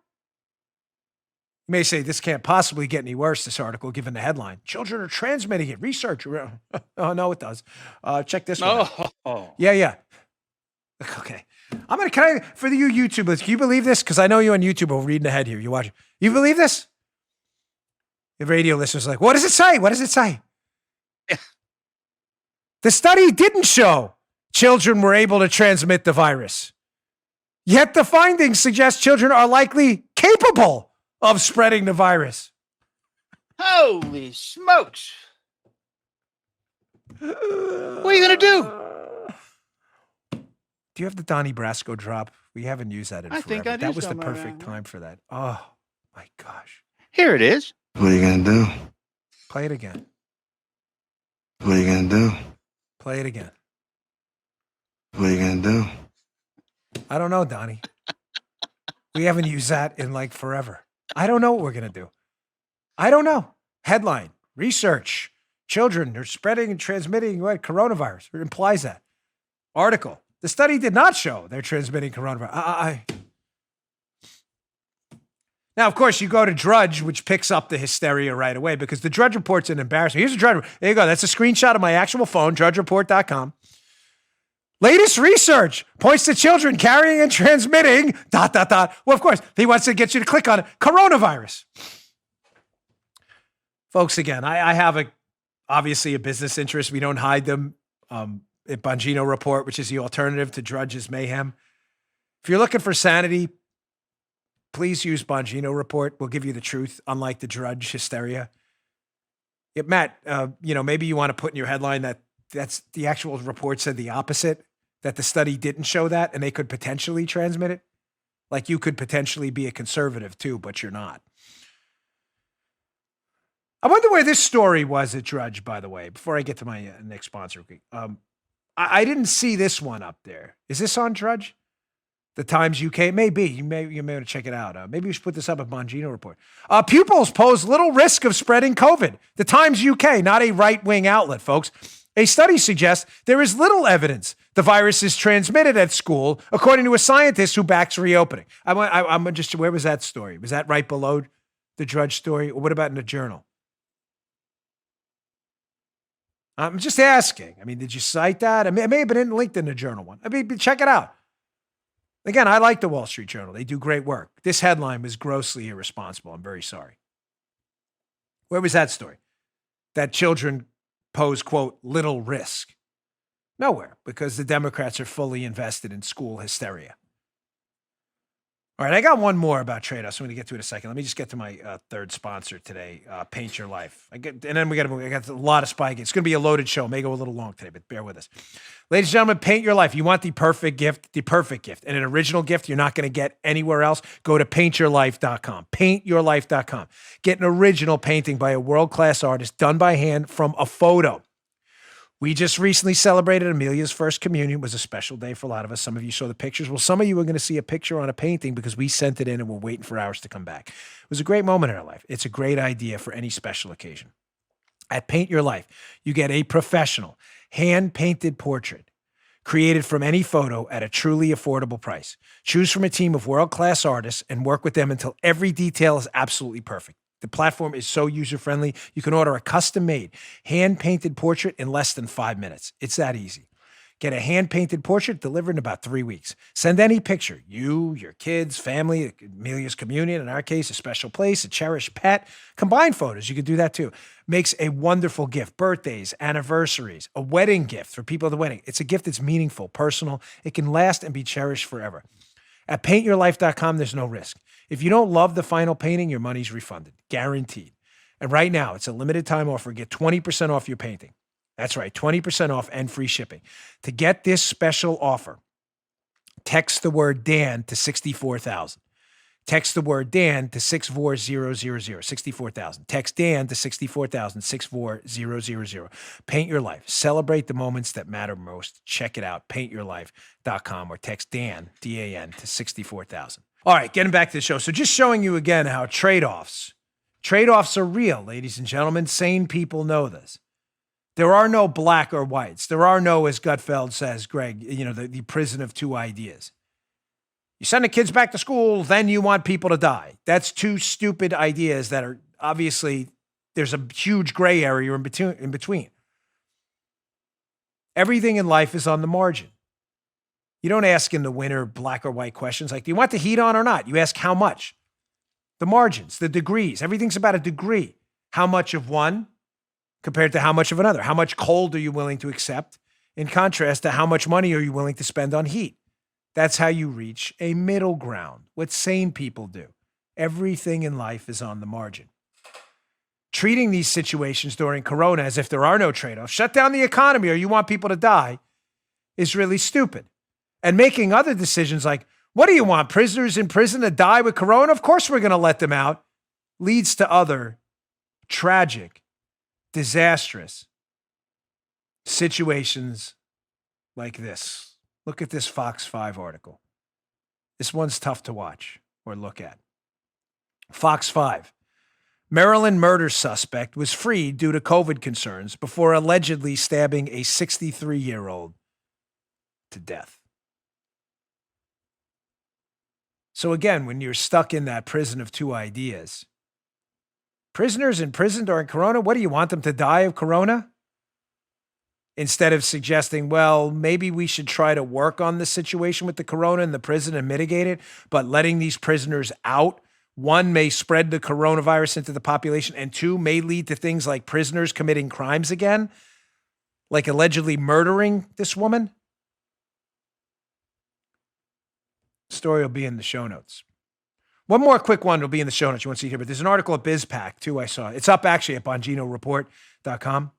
may say this can't possibly get any worse, this article, given the headline. Children are transmitting it. Research. Oh, no, it does. Check this one out. Yeah. Okay. For you YouTubers, can you believe this? Because I know you on YouTube are reading ahead here. You watch it. You believe this? The radio listeners are like, what does it say? What does it say? The study didn't show children were able to transmit the virus. Yet the findings suggest children are likely capable of spreading the virus. Holy smokes. What are you going to do? Do you have the Donnie Brasco drop? We haven't used that in forever. Think I do. That was the perfect time for that. Oh, my gosh. Here it is. What are you going to do? Play it again. What are you going to do? Play it again. What are you going to do? I don't know, Donnie. We haven't used that in like forever. I don't know what we're going to do. I don't know. Headline, research. Children are spreading and transmitting coronavirus. It implies that. Article. The study did not show they're transmitting coronavirus. Now, of course, you go to Drudge, which picks up the hysteria right away because the Drudge Report's an embarrassment. Here's a Drudge. There you go. That's a screenshot of my actual phone, drudgereport.com. Latest research points to children carrying and transmitting ... Well, of course, he wants to get you to click on it. Coronavirus. Folks, again, I have obviously a business interest. We don't hide them. At Bongino Report, which is the alternative to Drudge's mayhem. If you're looking for sanity, please use Bongino Report. We'll give you the truth, unlike the Drudge hysteria. Yeah, Matt, maybe you want to put in your headline that's the actual report said the opposite, that the study didn't show that and they could potentially transmit it. Like you could potentially be a conservative too, but you're not. I wonder where this story was at Drudge, by the way, before I get to my next sponsor. I didn't see this one up there. Is this on Drudge? The Times UK? It may be. You may want to check it out. Maybe we should put this up at Bongino Report. Pupils pose little risk of spreading COVID. The Times UK, not a right-wing outlet, folks. A study suggests there is little evidence the virus is transmitted at school, according to a scientist who backs reopening. Where was that story? Was that right below the Drudge story? Or what about in the Journal? I'm just asking. Did you cite that? It may have been linked in the Journal one. Check it out. Again, I like the Wall Street Journal. They do great work. This headline was grossly irresponsible. I'm very sorry. Where was that story? That children pose, quote, little risk. Nowhere, because the Democrats are fully invested in school hysteria. All right, I got one more about trade-offs. I'm going to get to it in a second. Let me just get to my third sponsor today, Paint Your Life. I got a lot of Spygate. It's going to be a loaded show. It may go a little long today, but bear with us. Ladies and gentlemen, Paint Your Life. You want the perfect gift, and an original gift you're not going to get anywhere else. Go to paintyourlife.com. Paintyourlife.com. Get an original painting by a world-class artist done by hand from a photo. We just recently celebrated Amelia's first communion. It was a special day for a lot of us. Some of you saw the pictures. Well, some of you are going to see a picture on a painting because we sent it in and we're waiting for ours to come back. It was a great moment in our life. It's a great idea for any special occasion. At Paint Your Life, you get a professional, hand-painted portrait created from any photo at a truly affordable price. Choose from a team of world-class artists and work with them until every detail is absolutely perfect. The platform is so user-friendly, you can order a custom-made, hand-painted portrait in less than 5 minutes. It's that easy. Get a hand-painted portrait delivered in about 3 weeks. Send any picture, you, your kids, family, Amelia's communion, in our case, a special place, a cherished pet. Combine photos, you can do that too. Makes a wonderful gift. Birthdays, anniversaries, a wedding gift for people at the wedding. It's a gift that's meaningful, personal. It can last and be cherished forever. At paintyourlife.com, there's no risk. If you don't love the final painting, your money's refunded, guaranteed. And right now, it's a limited time offer. Get 20% off your painting. That's right, 20% off and free shipping. To get this special offer, text the word Dan to 64,000. Text the word Dan to 64000, 64,000. Text Dan to 64,000, 64000. Paint your life. Celebrate the moments that matter most. Check it out, paintyourlife.com, or text Dan, D-A-N, to 64,000. All right, getting back to the show. So just showing you again how trade-offs are real, ladies and gentlemen. Sane people know this. There are no black or whites. There are no, as Gutfeld says, Greg, the prison of two ideas. You send the kids back to school, then you want people to die. That's two stupid ideas that are obviously, there's a huge gray area in between. Everything in life is on the margin. You don't ask in the winter black or white questions like, do you want the heat on or not? You ask how much. The margins, the degrees. Everything's about a degree. How much of one compared to how much of another? How much cold are you willing to accept in contrast to how much money are you willing to spend on heat? That's how you reach a middle ground, what sane people do. Everything in life is on the margin. Treating these situations during Corona as if there are no trade-offs, shut down the economy or you want people to die, is really stupid. And making other decisions like, what do you want, prisoners in prison to die with Corona? Of course we're going to let them out, leads to other tragic, disastrous situations like this. Look at this Fox 5 article. This one's tough to watch or look at. Fox 5. Maryland murder suspect was freed due to COVID concerns before allegedly stabbing a 63-year-old to death. So again, when you're stuck in that prison of two ideas, prisoners in prison during Corona, what do you want them to die of Corona? Instead of suggesting, well, maybe we should try to work on the situation with the Corona in the prison and mitigate it, but letting these prisoners out, one, may spread the coronavirus into the population, and two, may lead to things like prisoners committing crimes again, like allegedly murdering this woman. Story will be in the show notes. One more quick one will be in the show notes. You want to see it here, but there's an article at BizPac, too, I saw. It's up actually at BonginoReport.com.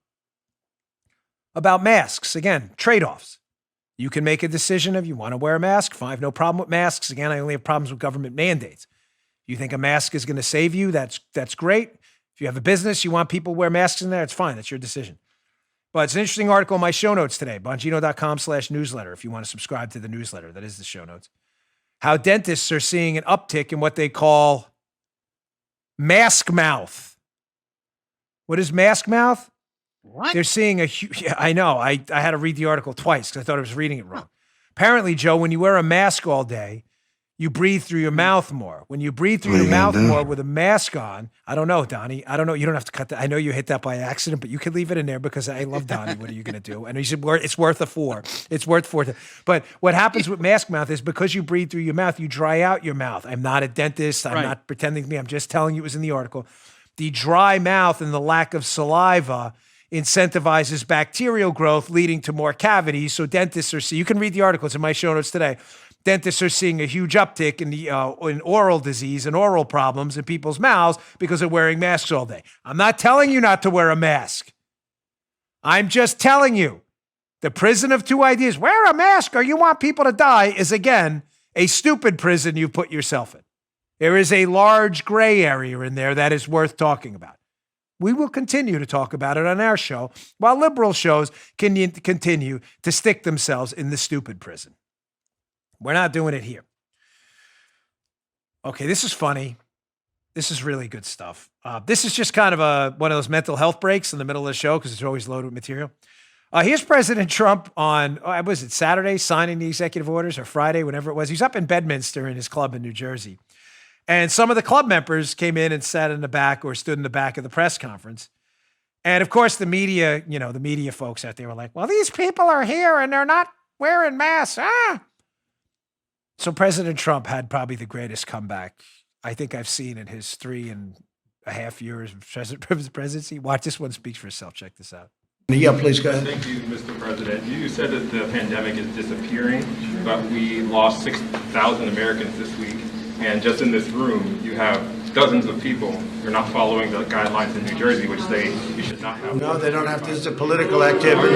About masks. Again, trade-offs. You can make a decision if you want to wear a mask. Fine, I have no problem with masks. Again, I only have problems with government mandates. If you think a mask is going to save you, that's great. If you have a business, you want people to wear masks in there, it's fine. That's your decision. But it's an interesting article in my show notes today, Bongino.com/newsletter, if you want to subscribe to the newsletter. That is the show notes. How dentists are seeing an uptick in what they call mask mouth. What is mask mouth? What? They're seeing a huge, yeah, I know. I had to read the article twice because I thought I was reading it wrong. Apparently, Joe, when you wear a mask all day, you breathe through your mouth more. When you breathe through your mouth more with a mask on, I don't know, Donnie. I don't know. You don't have to cut that. I know you hit that by accident, but you can leave it in there because I love Donnie. What are you going to do? And he said, it's worth a 4. It's worth 4. But what happens with mask mouth is because you breathe through your mouth, you dry out your mouth. I'm not a dentist. I'm not pretending to be. I'm just telling you it was in the article. The dry mouth and the lack of saliva incentivizes bacterial growth, leading to more cavities. So dentists are seeing, you can read the articles in my show notes today. Dentists are seeing a huge uptick in the in oral disease and oral problems in people's mouths because they're wearing masks all day. I'm not telling you not to wear a mask. I'm just telling you the prison of two ideas, wear a mask or you want people to die, is again a stupid prison you put yourself in. There is a large gray area in there that is worth talking about. We will continue to talk about it on our show, while liberal shows can continue to stick themselves in the stupid prison. We're not doing it here. Okay, this is funny. This is really good stuff. This is just kind of one of those mental health breaks in the middle of the show because it's always loaded with material. Here's President Trump on, was it Saturday, signing the executive orders, or Friday, whenever it was. He's up in Bedminster in his club in New Jersey. And some of the club members came in and sat in the back or stood in the back of the press conference. And of course, the media, the media folks out there were like, well, these people are here and they're not wearing masks. So President Trump had probably the greatest comeback I think I've seen in his 3.5 years of presidency. Watch, this one speaks for itself. Check this out. Yeah, please go ahead. Thank you, Mr. President. You said that the pandemic is disappearing, but we lost 6,000 Americans this week. And just in this room, you have dozens of people who are not following the guidelines in New Jersey, which say you should not have. No, they don't have to. It's a political activity.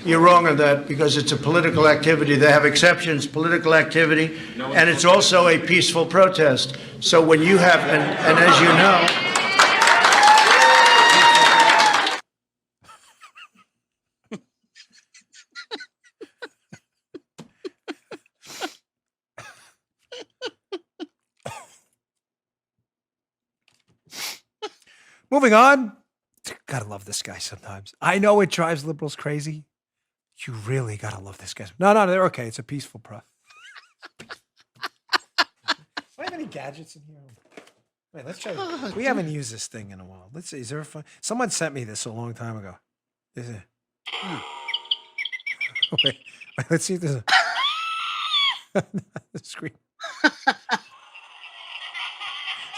You're wrong on that because it's a political activity. They have exceptions, political activity, and it's also a peaceful protest. So when you have, and as you know, moving on. Gotta love this guy sometimes. I know it drives liberals crazy. You really gotta love this guy. No, they're okay. It's a peaceful pro. Do I have any gadgets in here? Wait, let's try. We haven't used this thing in a while. Let's see. Is there a fun? Someone sent me this a long time ago. Is it? Wait, let's see if there's a the screen.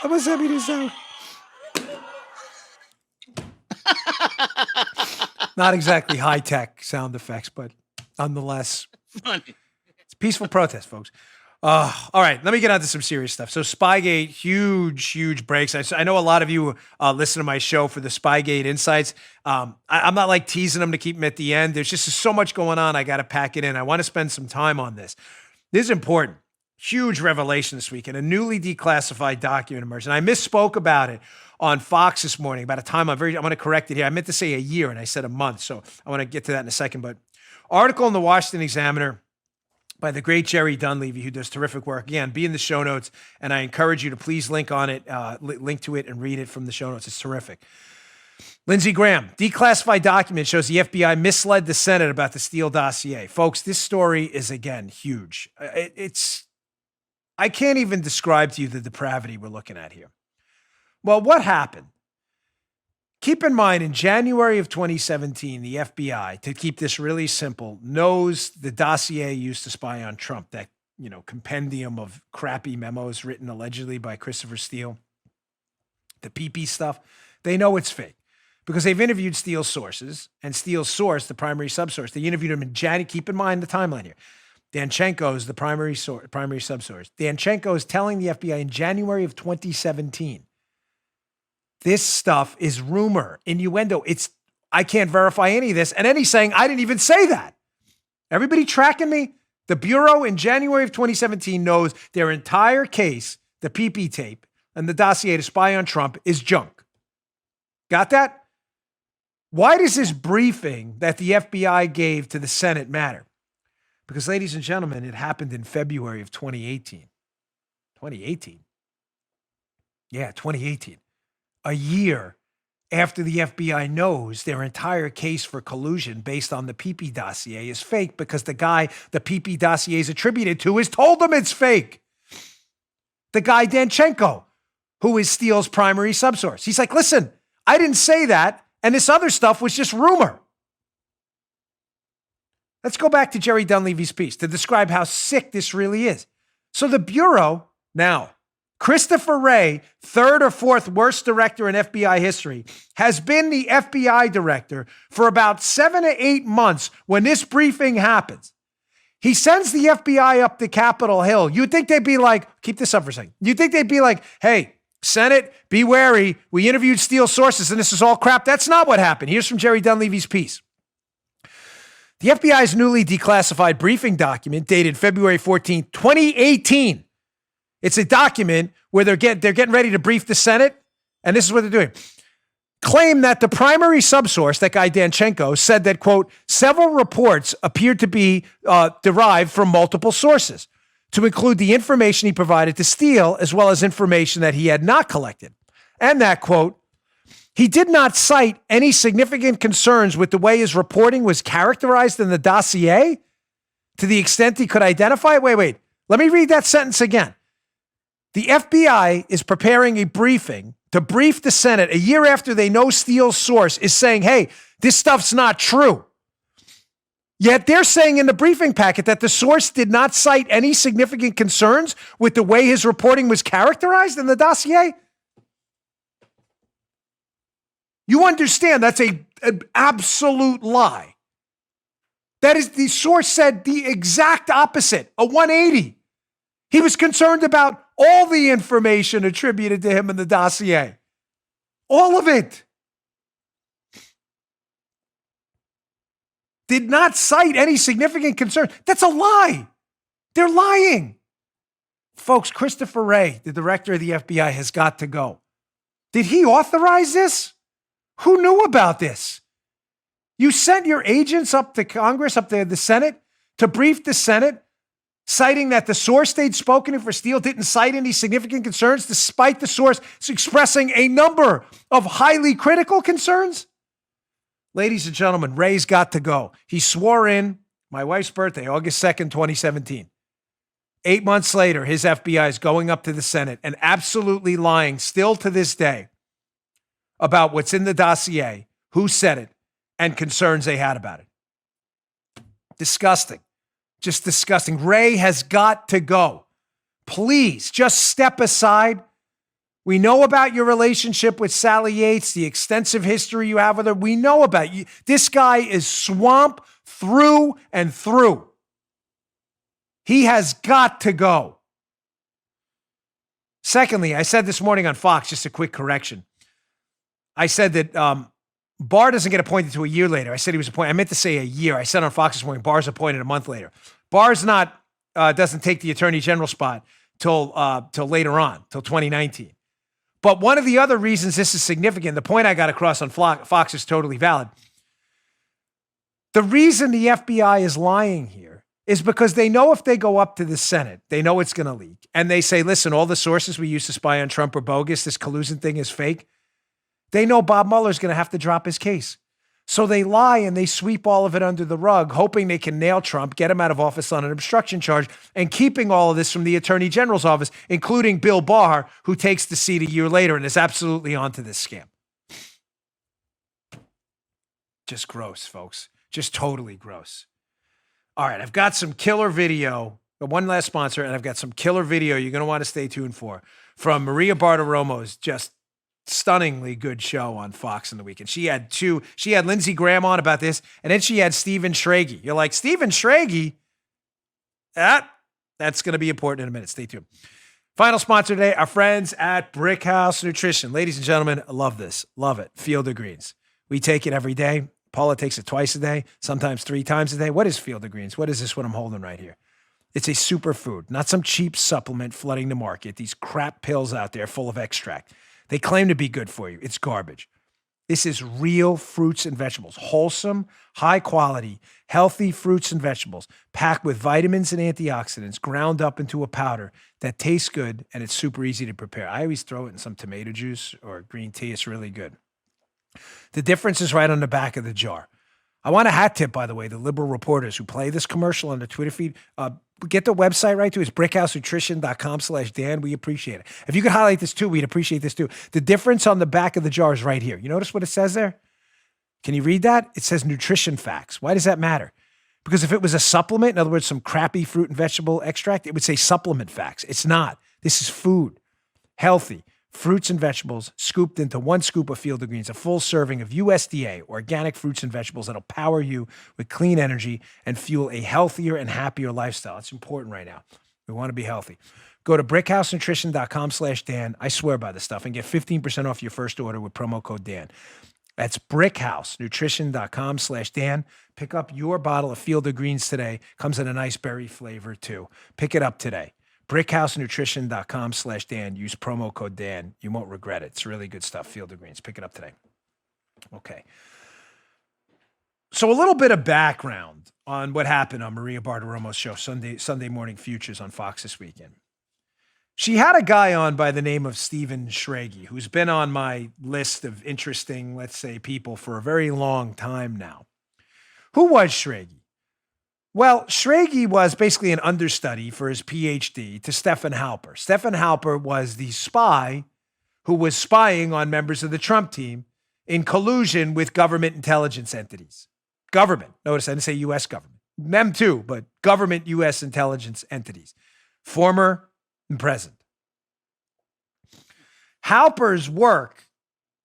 Someone sent me this out. Not exactly high-tech sound effects, but nonetheless, it's peaceful protest, folks. All right, let me get on to some serious stuff. So Spygate, huge breaks. I know a lot of you listen to my show for the Spygate insights. I'm not like teasing them to keep them at the end. There's just so much going on. I got to pack it in. I want to spend some time on this. This is important. Huge revelation this week, and a newly declassified document emerged. And I misspoke about it on Fox this morning about a time. I'm going to correct it here. I meant to say a year, and I said a month. So I want to get to that in a second. But article in the Washington Examiner by the great Jerry Dunleavy, who does terrific work. Again, be in the show notes, and I encourage you to please link to it and read it from the show notes. It's terrific. Lindsey Graham, declassified document shows the FBI misled the Senate about the Steele dossier. Folks, this story is, again, huge. I can't even describe to you the depravity we're looking at here. Well, what happened? Keep in mind, in January of 2017, the FBI, to keep this really simple, knows the dossier used to spy on Trump, that, compendium of crappy memos written allegedly by Christopher Steele, the PP stuff. They know it's fake because they've interviewed Steele's sources, and Steele's source, the primary subsource, they interviewed him in January. Keep in mind the timeline here. Danchenko is the primary subsource. Danchenko is telling the FBI in January of 2017, this stuff is rumor, innuendo. I can't verify any of this. And then he's saying, I didn't even say that. Everybody tracking me? The Bureau in January of 2017 knows their entire case, the PP tape, and the dossier to spy on Trump is junk. Got that? Why does this briefing that the FBI gave to the Senate matter? Because, ladies and gentlemen, it happened in February of 2018. 2018? Yeah, 2018. A year after the FBI knows their entire case for collusion based on the PP dossier is fake because the guy the PP dossier is attributed to has told them it's fake. The guy Danchenko, who is Steele's primary subsource. He's like, listen, I didn't say that, and this other stuff was just rumor. Let's go back to Jerry Dunleavy's piece to describe how sick this really is. So the Bureau, now, Christopher Wray, third or fourth worst director in FBI history, has been the FBI director for about 7 to 8 months when this briefing happens. He sends the FBI up to Capitol Hill. You'd think they'd be like, keep this up for a second. You'd think they'd be like, hey, Senate, be wary. We interviewed Steele sources and this is all crap. That's not what happened. Here's from Jerry Dunleavy's piece. The FBI's newly declassified briefing document dated February 14, 2018. It's a document where they're getting ready to brief the Senate, and this is what they're doing. Claim that the primary subsource, that guy Danchenko, said that, quote, several reports appeared to be derived from multiple sources, to include the information he provided to Steele, as well as information that he had not collected. And that, quote, he did not cite any significant concerns with the way his reporting was characterized in the dossier to the extent he could identify it. Wait. Let me read that sentence again. The FBI is preparing a briefing to brief the Senate a year after they know Steele's source is saying, hey, this stuff's not true. Yet they're saying in the briefing packet that the source did not cite any significant concerns with the way his reporting was characterized in the dossier. You understand that's an absolute lie. That is, the source said the exact opposite, a 180. He was concerned about all the information attributed to him in the dossier. All of it. Did not cite any significant concern. That's a lie. They're lying. Folks, Christopher Wray, the director of the FBI, has got to go. Did he authorize this? Who knew about this? You sent your agents up to Congress, up to the Senate, to brief the Senate, citing that the source they'd spoken to for Steele didn't cite any significant concerns, despite the source expressing a number of highly critical concerns? Ladies and gentlemen, Ray's got to go. He swore in my wife's birthday, August 2nd, 2017. 8 months later, his FBI is going up to the Senate and absolutely lying still to this day about what's in the dossier, who said it, and concerns they had about it. Disgusting. Just disgusting. Ray has got to go. Please just step aside. We know about your relationship with Sally Yates, the extensive history you have with her. We know about you. This guy is swamp through and through. He has got to go. Secondly, I said this morning on Fox, just a quick correction. I said that Barr doesn't get appointed to a year later. I said he was appointed. I meant to say a year. I said on Fox this morning, Barr's appointed a month later. Barr's not, doesn't take the attorney general spot till later on, till 2019. But one of the other reasons this is significant, the point I got across on Fox is totally valid. The reason the FBI is lying here is because they know if they go up to the Senate, they know it's going to leak. And they say, listen, all the sources we used to spy on Trump are bogus. This collusion thing is fake. They know Bob Mueller's going to have to drop his case. So they lie and they sweep all of it under the rug, hoping they can nail Trump, get him out of office on an obstruction charge, and keeping all of this from the attorney general's office, including Bill Barr, who takes the seat a year later and is absolutely onto this scam. Just gross, folks. Just totally gross. All right, I've got some killer video. One last sponsor, and I've got some killer video you're going to want to stay tuned for from Maria Bartiromo's just stunningly good show on Fox in the weekend. She had Lindsey Graham on about this, and then she had Stephen Schrage. You're like, Stephen Schrage? That's going to be important in a minute. Stay tuned. Final sponsor today, our friends at Brick House Nutrition. Ladies and gentlemen, I love this. Love it. Field of Greens. We take it every day. Paula takes it twice a day, sometimes 3 times a day. What is Field of Greens? What is this, what I'm holding right here? It's a superfood, not some cheap supplement flooding the market. These crap pills out there full of extract. They claim to be good for you. It's garbage. This is real fruits and vegetables, wholesome, high quality, healthy fruits and vegetables packed with vitamins and antioxidants, ground up into a powder that tastes good, and it's super easy to prepare. I always throw it in some tomato juice or green tea. It's really good. The difference is right on the back of the jar. I want a hat tip, by the way, the liberal reporters who play this commercial on their Twitter feed. Get the website right too. It's brickhousenutrition.com/Dan. We appreciate it. If you could highlight this too, we'd appreciate this too. The difference on the back of the jar is right here. You notice what it says there? Can you read that? It says nutrition facts. Why does that matter? Because if it was a supplement, in other words, some crappy fruit and vegetable extract, it would say supplement facts. It's not. This is food. Healthy. Fruits and vegetables scooped into 1 scoop of Field of Greens, a full serving of USDA organic fruits and vegetables that'll power you with clean energy and fuel a healthier and happier lifestyle. It's important right now. We want to be healthy. Go to brickhousenutrition.com/Dan. I swear by this stuff, and get 15% off your first order with promo code Dan. That's brickhousenutrition.com/Dan. Pick up your bottle of Field of Greens today. Comes in a nice berry flavor too. Pick it up today. brickhousenutrition.com/Dan. Use promo code Dan. You won't regret it. It's really good stuff. Field of Greens. Pick it up today. Okay. So a little bit of background on what happened on Maria Bartiromo's show, Sunday Morning Futures on Fox this weekend. She had a guy on by the name of Stephen Schrage, who's been on my list of interesting, let's say, people for a very long time now. Who was Schrage? Well, Schrage was basically an understudy for his PhD to Stefan Halper. Stefan Halper was the spy who was spying on members of the Trump team in collusion with government intelligence entities. Government. Notice I didn't say U.S. government. Them too, but government U.S. intelligence entities. Former and present. Halper's work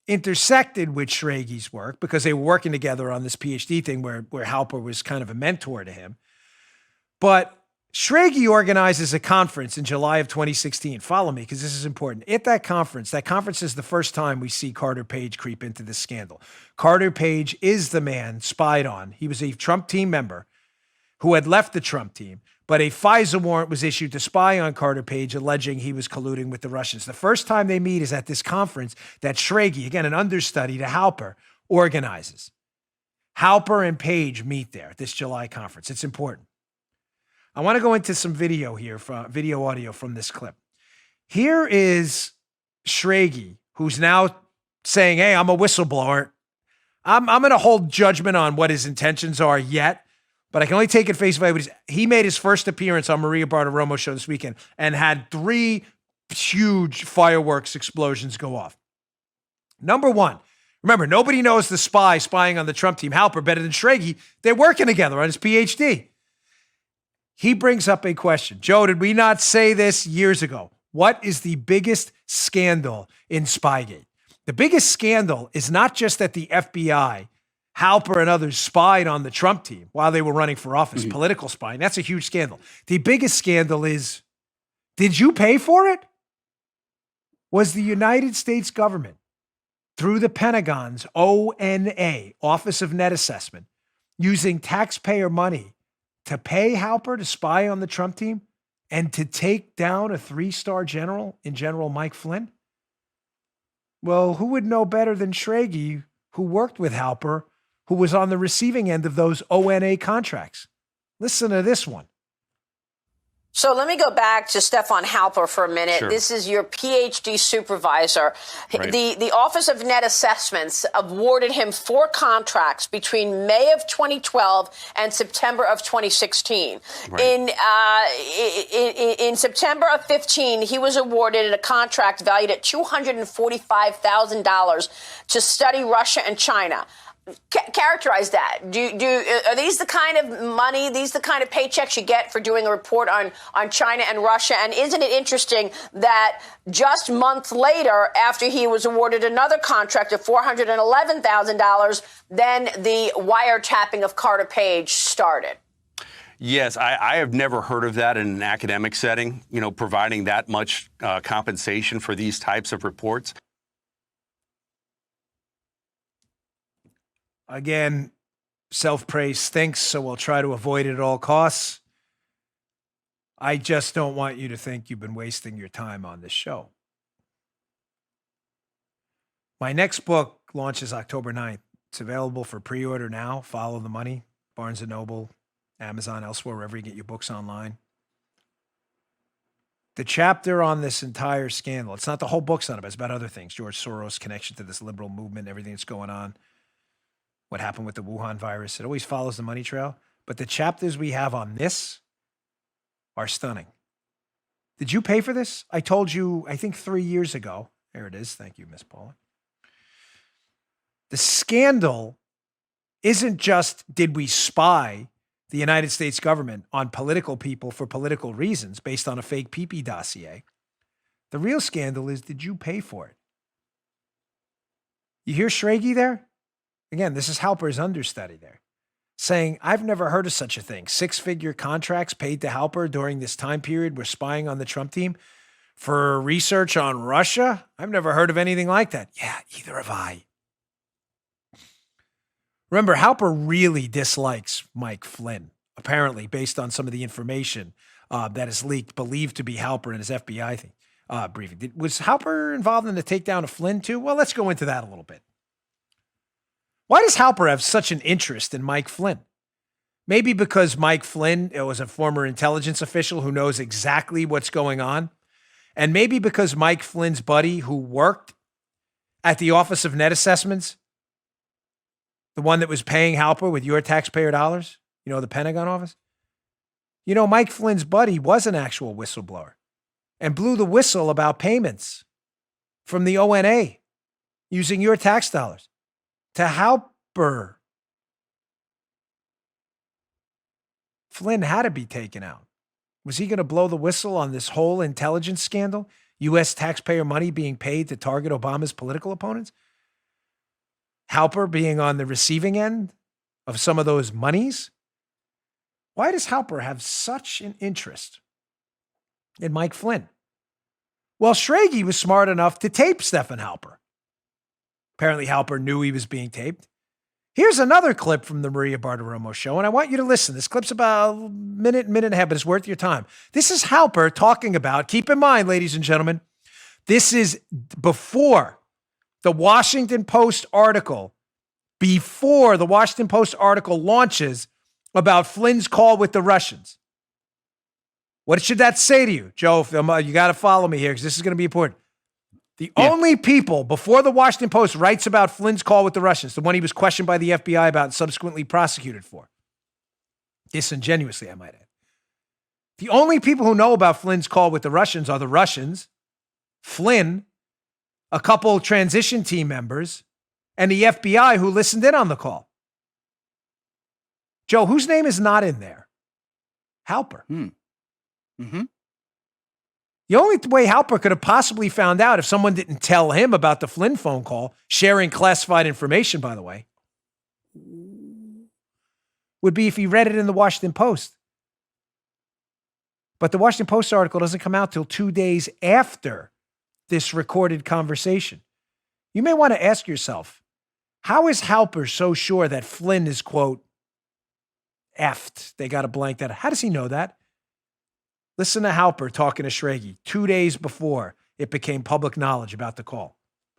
intersected with Schragie's work because they were working together on this PhD thing where Halper was kind of a mentor to him. But Schrage organizes a conference in July of 2016. Follow me, because this is important. At that conference is the first time we see Carter Page creep into this scandal. Carter Page is the man spied on. He was a Trump team member who had left the Trump team, but a FISA warrant was issued to spy on Carter Page, alleging he was colluding with the Russians. The first time they meet is at this conference that Schrage, again, an understudy to Halper, organizes. Halper and Page meet there at this July conference. It's important. I want to go into some video here, video audio from this clip. Here is Schrage, who's now saying, hey, I'm a whistleblower. I'm going to hold judgment on what his intentions are yet, but I can only take it face value. He made his first appearance on Maria Bartiromo's show this weekend and had 3 huge fireworks explosions go off. Number one, remember, nobody knows the spy spying on the Trump team, Halper, better than Schrage. They're working together on his PhD. He brings up a question. Joe, did we not say this years ago? What is the biggest scandal in Spygate? The biggest scandal is not just that the FBI, Halper and others spied on the Trump team while they were running for office, political spying. That's a huge scandal. The biggest scandal is, did you pay for it? Was the United States government, through the Pentagon's ONA, Office of Net Assessment, using taxpayer money to pay Halper to spy on the Trump team and to take down a 3-star general in General Mike Flynn? Well, who would know better than Schrage, who worked with Halper, who was on the receiving end of those ONA contracts? Listen to this one. So let me go back to Stefan Halper for a minute. Sure. This is your PhD supervisor. Right. The Office of Net Assessments awarded him 4 contracts between May of 2012 and September of 2016. Right. In September of 15, he was awarded a contract valued at $245,000 to study Russia and China. Characterize that. Are these the kind of money, these the kind of paychecks you get for doing a report on China and Russia? And isn't it interesting that just months later, after he was awarded another contract of $411,000, then the wiretapping of Carter Page started? Yes, I have never heard of that in an academic setting, providing that much compensation for these types of reports. Again, self-praise stinks, so we'll try to avoid it at all costs. I just don't want you to think you've been wasting your time on this show. My next book launches October 9th. It's available for pre-order now. Follow the Money, Barnes & Noble, Amazon, elsewhere, wherever you get your books online. The chapter on this entire scandal, it's not the whole book's on it, but it's about other things. George Soros' connection to this liberal movement, everything that's going on. What happened with the Wuhan virus. It always follows the money trail. But the chapters we have on this are stunning. Did you pay for this? I told you, I think 3 years ago. There it is. Thank you, Miss Paula. The scandal isn't just, did we spy the United States government on political people for political reasons based on a fake PP dossier? The real scandal is, did you pay for it? You hear Schrage there? Again, this is Halper's understudy there, saying, I've never heard of such a thing. 6-figure contracts paid to Halper during this time period. We're spying on the Trump team for research on Russia. I've never heard of anything like that. Yeah, either have I. Remember, Halper really dislikes Mike Flynn, apparently, based on some of the information that is leaked, believed to be Halper in his FBI briefing. Was Halper involved in the takedown of Flynn too? Well, let's go into that a little bit. Why does Halper have such an interest in Mike Flynn? Maybe because Mike Flynn was a former intelligence official who knows exactly what's going on. And maybe because Mike Flynn's buddy who worked at the Office of Net Assessments, the one that was paying Halper with your taxpayer dollars, the Pentagon office. Mike Flynn's buddy was an actual whistleblower and blew the whistle about payments from the ONA using your tax dollars to Halper. Flynn had to be taken out. Was he going to blow the whistle on this whole intelligence scandal? U.S. taxpayer money being paid to target Obama's political opponents? Halper being on the receiving end of some of those monies? Why does Halper have such an interest in Mike Flynn? Well, Schrage was smart enough to tape Stephen Halper. Apparently, Halper knew he was being taped. Here's another clip from the Maria Bartiromo show, and I want you to listen. This clip's about a minute and a half, but it's worth your time. This is Halper talking about, keep in mind, ladies and gentlemen, this is before the Washington Post article, launches about Flynn's call with the Russians. What should that say to you, Joe? You got to follow me here because this is going to be important. The only people before the Washington Post writes about Flynn's call with the Russians, the one he was questioned by the FBI about and subsequently prosecuted for, disingenuously, I might add. The only people who know about Flynn's call with the Russians are the Russians, Flynn, a couple transition team members, and the FBI who listened in on the call. Joe, whose name is not in there? Halper. Mm-hmm. The only way Halper could have possibly found out if someone didn't tell him about the Flynn phone call, sharing classified information, by the way, would be if he read it in the Washington Post. But the Washington Post article doesn't come out till 2 days after this recorded conversation. You may want to ask yourself, how is Halper so sure that Flynn is, quote, effed? They got to blank that. How does he know that? Listen to Halper talking to Schrage 2 days before it became public knowledge about the call.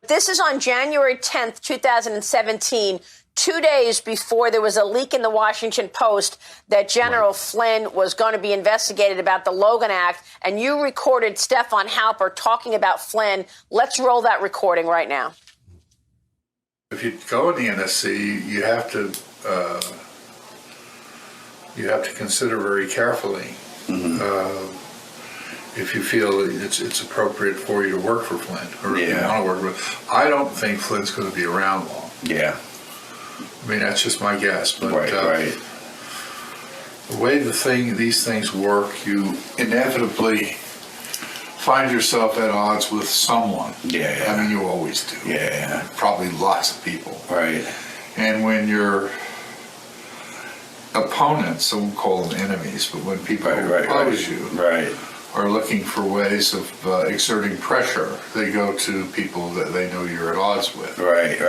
This is on January 10th, 2017, 2 days before there was a leak in the Washington Post that General Flynn was going to be investigated about the Logan Act, and you recorded Stephen Halper talking about Flynn. Let's roll that recording right now. If you go in the NSC, you have to consider very carefully if you feel it's appropriate for you to work for Flynn or if you want to work with. I don't think Flynn's going to be around long. Yeah. I mean, that's just my guess. But Right. the way these things work, you inevitably find yourself at odds with someone. Yeah. I mean, you always do. Yeah. Probably lots of people. Right. And when your opponents, I won't call them enemies, but when people oppose you are looking for ways of exerting pressure, they go to people that they know you're at odds with. Right.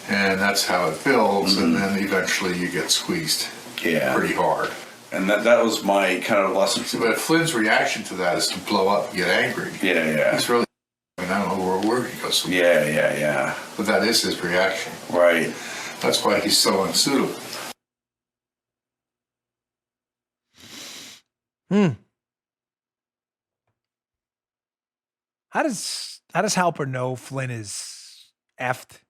And that's how it builds, and then eventually you get squeezed pretty hard. And that was my kind of lesson. But Flynn's reaction to that is to blow up and get angry. Yeah. He's really, I don't know where he goes from Yeah. But that is his reaction. Right. That's why he's so unsuitable. How does Halper know Flynn is effed?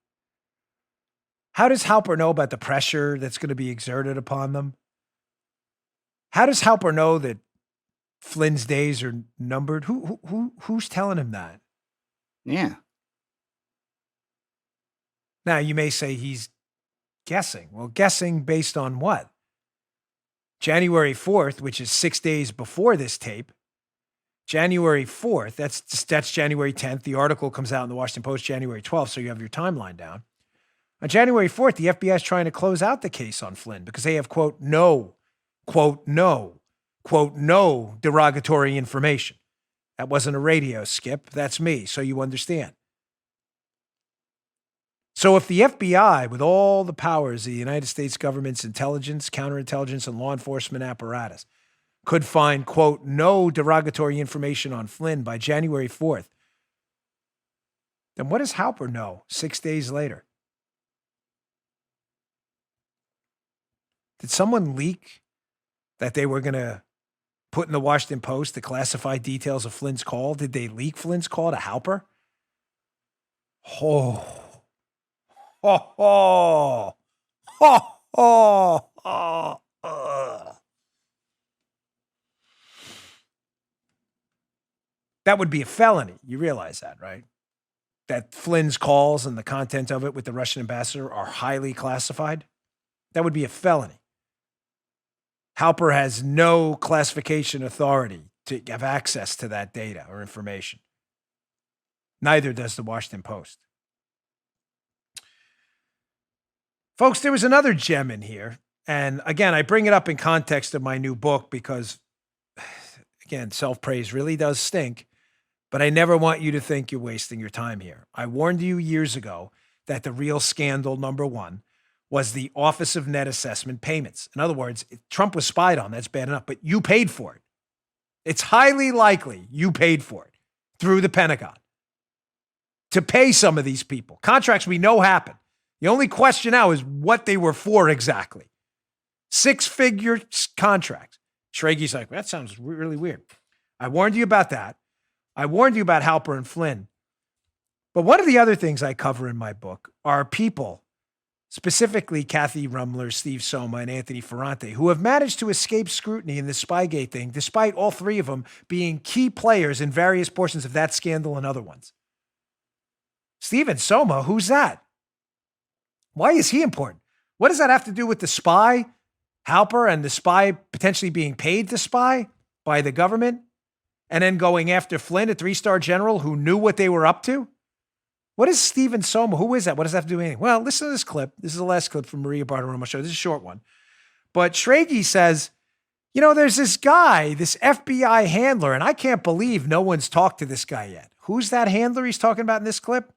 How does Halper know about the pressure that's going to be exerted upon them? How does Halper know that Flynn's days are numbered? Who's telling him that? Yeah. Now, you may say he's guessing. Well, guessing based on what? January 4th, which is 6 days before this tape. January 4th, that's January 10th. The article comes out in the Washington Post January 12th, so you have your timeline down. On January 4th, the FBI is trying to close out the case on Flynn because they have, quote, no derogatory information. That wasn't a radio skip. That's me, so you understand. So if the FBI, with all the powers of the United States government's intelligence, counterintelligence, and law enforcement apparatus, could find, quote, no derogatory information on Flynn by January 4th, then what does Halper know 6 days later? Did someone leak that they were going to put in the Washington Post the classified details of Flynn's call? Did they leak Flynn's call to Halper? That would be a felony. You realize that, right? That Flynn's calls and the content of it with the Russian ambassador are highly classified. That would be a felony. Halper has no classification authority to have access to that data or information. Neither does the Washington Post. Folks, there was another gem in here. And again, I bring it up in context of my new book because, again, self-praise really does stink. But I never want you to think you're wasting your time here. I warned you years ago that the real scandal number one was the Office of Net Assessment Payments. In other words, Trump was spied on. That's bad enough, but you paid for it. It's highly likely you paid for it through the Pentagon to pay some of these people. Contracts we know happen. The only question now is what they were for exactly. 6-figure contracts. Schraggy's like, that sounds really weird. I warned you about that. I warned you about Halper and Flynn. But one of the other things I cover in my book are people, specifically Kathy Rumler, Steve Soma, and Anthony Ferrante, who have managed to escape scrutiny in this Spygate thing, despite all three of them being key players in various portions of that scandal and other ones. Steven Soma, who's that? Why is he important? What does that have to do with the spy, Halper, and the spy potentially being paid to spy by the government? And then going after Flynn, a 3-star general who knew what they were up to? What is Steven Soma? Who is that? What does that have to do with anything? Well, listen to this clip. This is the last clip from Maria Bartiromo show. This is a short one. But Schraggy says, you know, there's this guy, this FBI handler, and I can't believe no one's talked to this guy yet. Who's that handler he's talking about in this clip?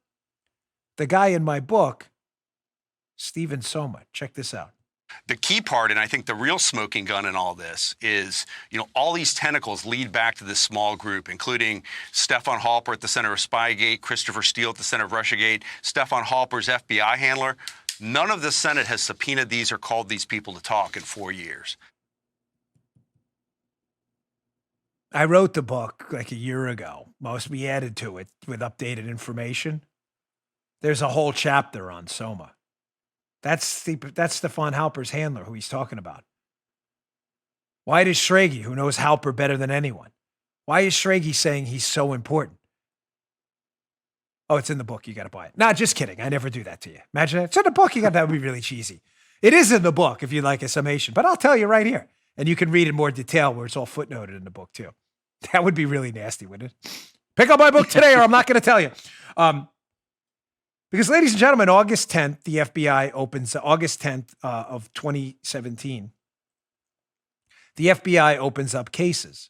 The guy in my book, Steven Soma. Check this out. The key part, and I think the real smoking gun in all this is, you know, all these tentacles lead back to this small group, including Stefan Halper at the center of Spygate, Christopher Steele at the center of Russiagate, Stefan Halper's FBI handler. None of the Senate has subpoenaed these or called these people to talk in 4 years. I wrote the book like a year ago. Most we added to it with updated information. There's a whole chapter on Soma. That's Stefan Halper's handler who he's talking about. Why does Schraggy, who knows Halper better than anyone, why is Schraggy saying he's so important? Oh, it's in the book. You got to buy it. Nah, just kidding. I never do that to you. Imagine that. It's in the book. That would be really cheesy. It is in the book if you'd like a summation, but I'll tell you right here. And you can read in more detail where it's all footnoted in the book too. That would be really nasty, wouldn't it? Pick up my book today or I'm not going to tell you. Because, ladies and gentlemen, August 10th, the FBI opens, August 10th of 2017, the FBI opens up cases,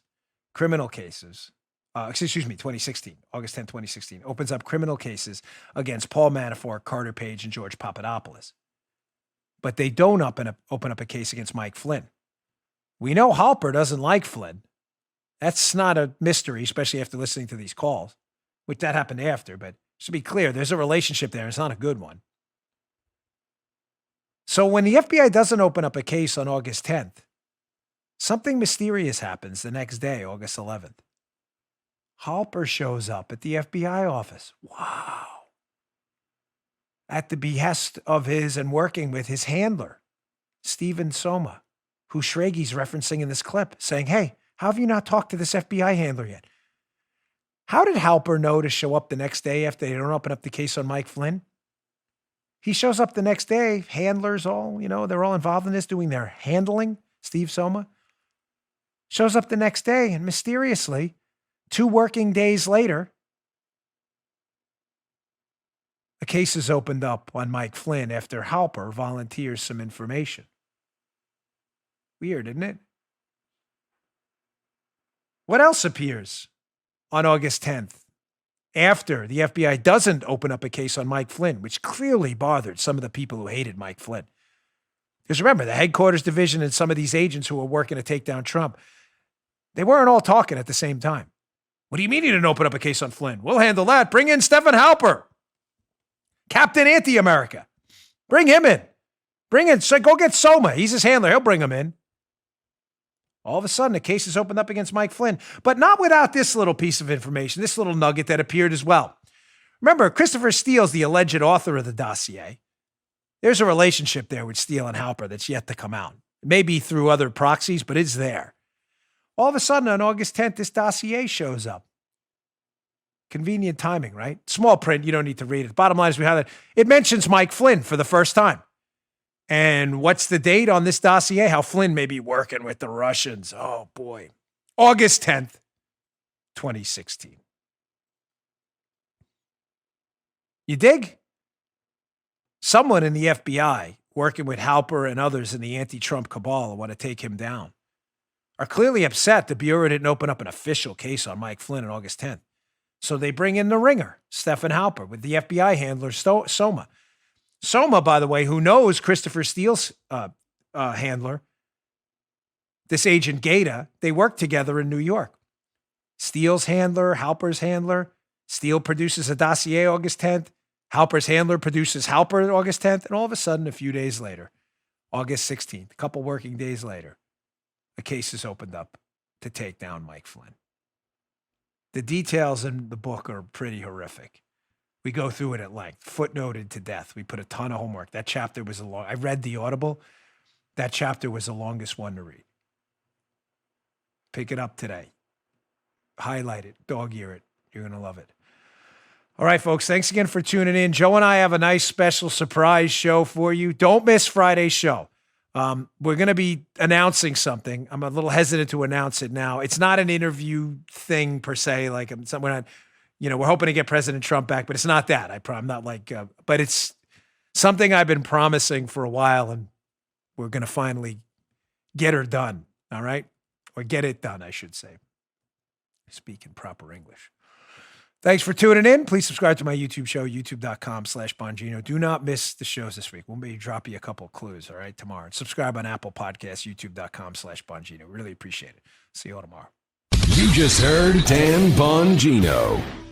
criminal cases, 2016, August 10th, 2016, opens up criminal cases against Paul Manafort, Carter Page, and George Papadopoulos. But they don't open up a case against Mike Flynn. We know Halper doesn't like Flynn. That's not a mystery, especially after listening to these calls, which that happened after, but to be clear, there's a relationship there. It's not a good one. So when the FBI doesn't open up a case on August 10th, something mysterious happens the next day, August 11th. Halper shows up at the FBI office. Wow. At the behest of his and working with his handler, Steven Soma, who Schraggy's referencing in this clip, saying, hey, how have you not talked to this FBI handler yet? How did Halper know to show up the next day after they don't open up the case on Mike Flynn? He shows up the next day, handlers all, they're all involved in this, doing their handling, Steve Soma. Shows up the next day, and mysteriously, 2 working days later, a case is opened up on Mike Flynn after Halper volunteers some information. Weird, isn't it? What else appears on August 10th, after the FBI doesn't open up a case on Mike Flynn, which clearly bothered some of the people who hated Mike Flynn? Because remember, the headquarters division and some of these agents who were working to take down Trump, they weren't all talking at the same time. What do you mean you didn't open up a case on Flynn? We'll handle that. Bring in Stefan Halper, Captain Anti-America. Bring him in. So go get Soma. He's his handler. He'll bring him in. All of a sudden, a case is opened up against Mike Flynn, but not without this little piece of information, this little nugget that appeared as well. Remember, Christopher Steele's the alleged author of the dossier. There's a relationship there with Steele and Halper that's yet to come out. Maybe through other proxies, but it's there. All of a sudden, on August 10th, this dossier shows up. Convenient timing, right? Small print, you don't need to read it. Bottom line is we have it. It mentions Mike Flynn for the first time. And what's the date on this dossier? How Flynn may be working with the Russians. Oh, boy. August 10th, 2016. You dig? Someone in the FBI working with Halper and others in the anti-Trump cabal who want to take him down, are clearly upset the Bureau didn't open up an official case on Mike Flynn on August 10th. So they bring in the ringer, Stephen Halper, with the FBI handler, Soma. Soma, by the way, who knows Christopher Steele's handler, this agent Gaeta, they worked together in New York. Steele's handler, Halper's handler. Steele produces a dossier August 10th. Halper's handler produces Halper August 10th. And all of a sudden, a few days later, August 16th, a couple working days later, a case is opened up to take down Mike Flynn. The details in the book are pretty horrific. We go through it at length, footnoted to death. We put a ton of homework. That chapter was I read the Audible. That chapter was the longest one to read. Pick it up today. Highlight it, dog ear it. You're going to love it. All right, folks, thanks again for tuning in. Joe and I have a nice special surprise show for you. Don't miss Friday's show. We're going to be announcing something. I'm a little hesitant to announce it now. It's not an interview thing per se. Like we're not, we're hoping to get President Trump back, but it's not that. I'm not like, but it's something I've been promising for a while, and we're going to finally get her done. All right, or get it done, I should say. Speak in proper English. Thanks for tuning in. Please subscribe to my YouTube show, youtube.com/Bongino. Do not miss the shows this week. We'll maybe drop you a couple of clues, all right, tomorrow. And subscribe on Apple Podcasts, youtube.com/Bongino. Really appreciate it. See you all tomorrow. You just heard Dan Bongino.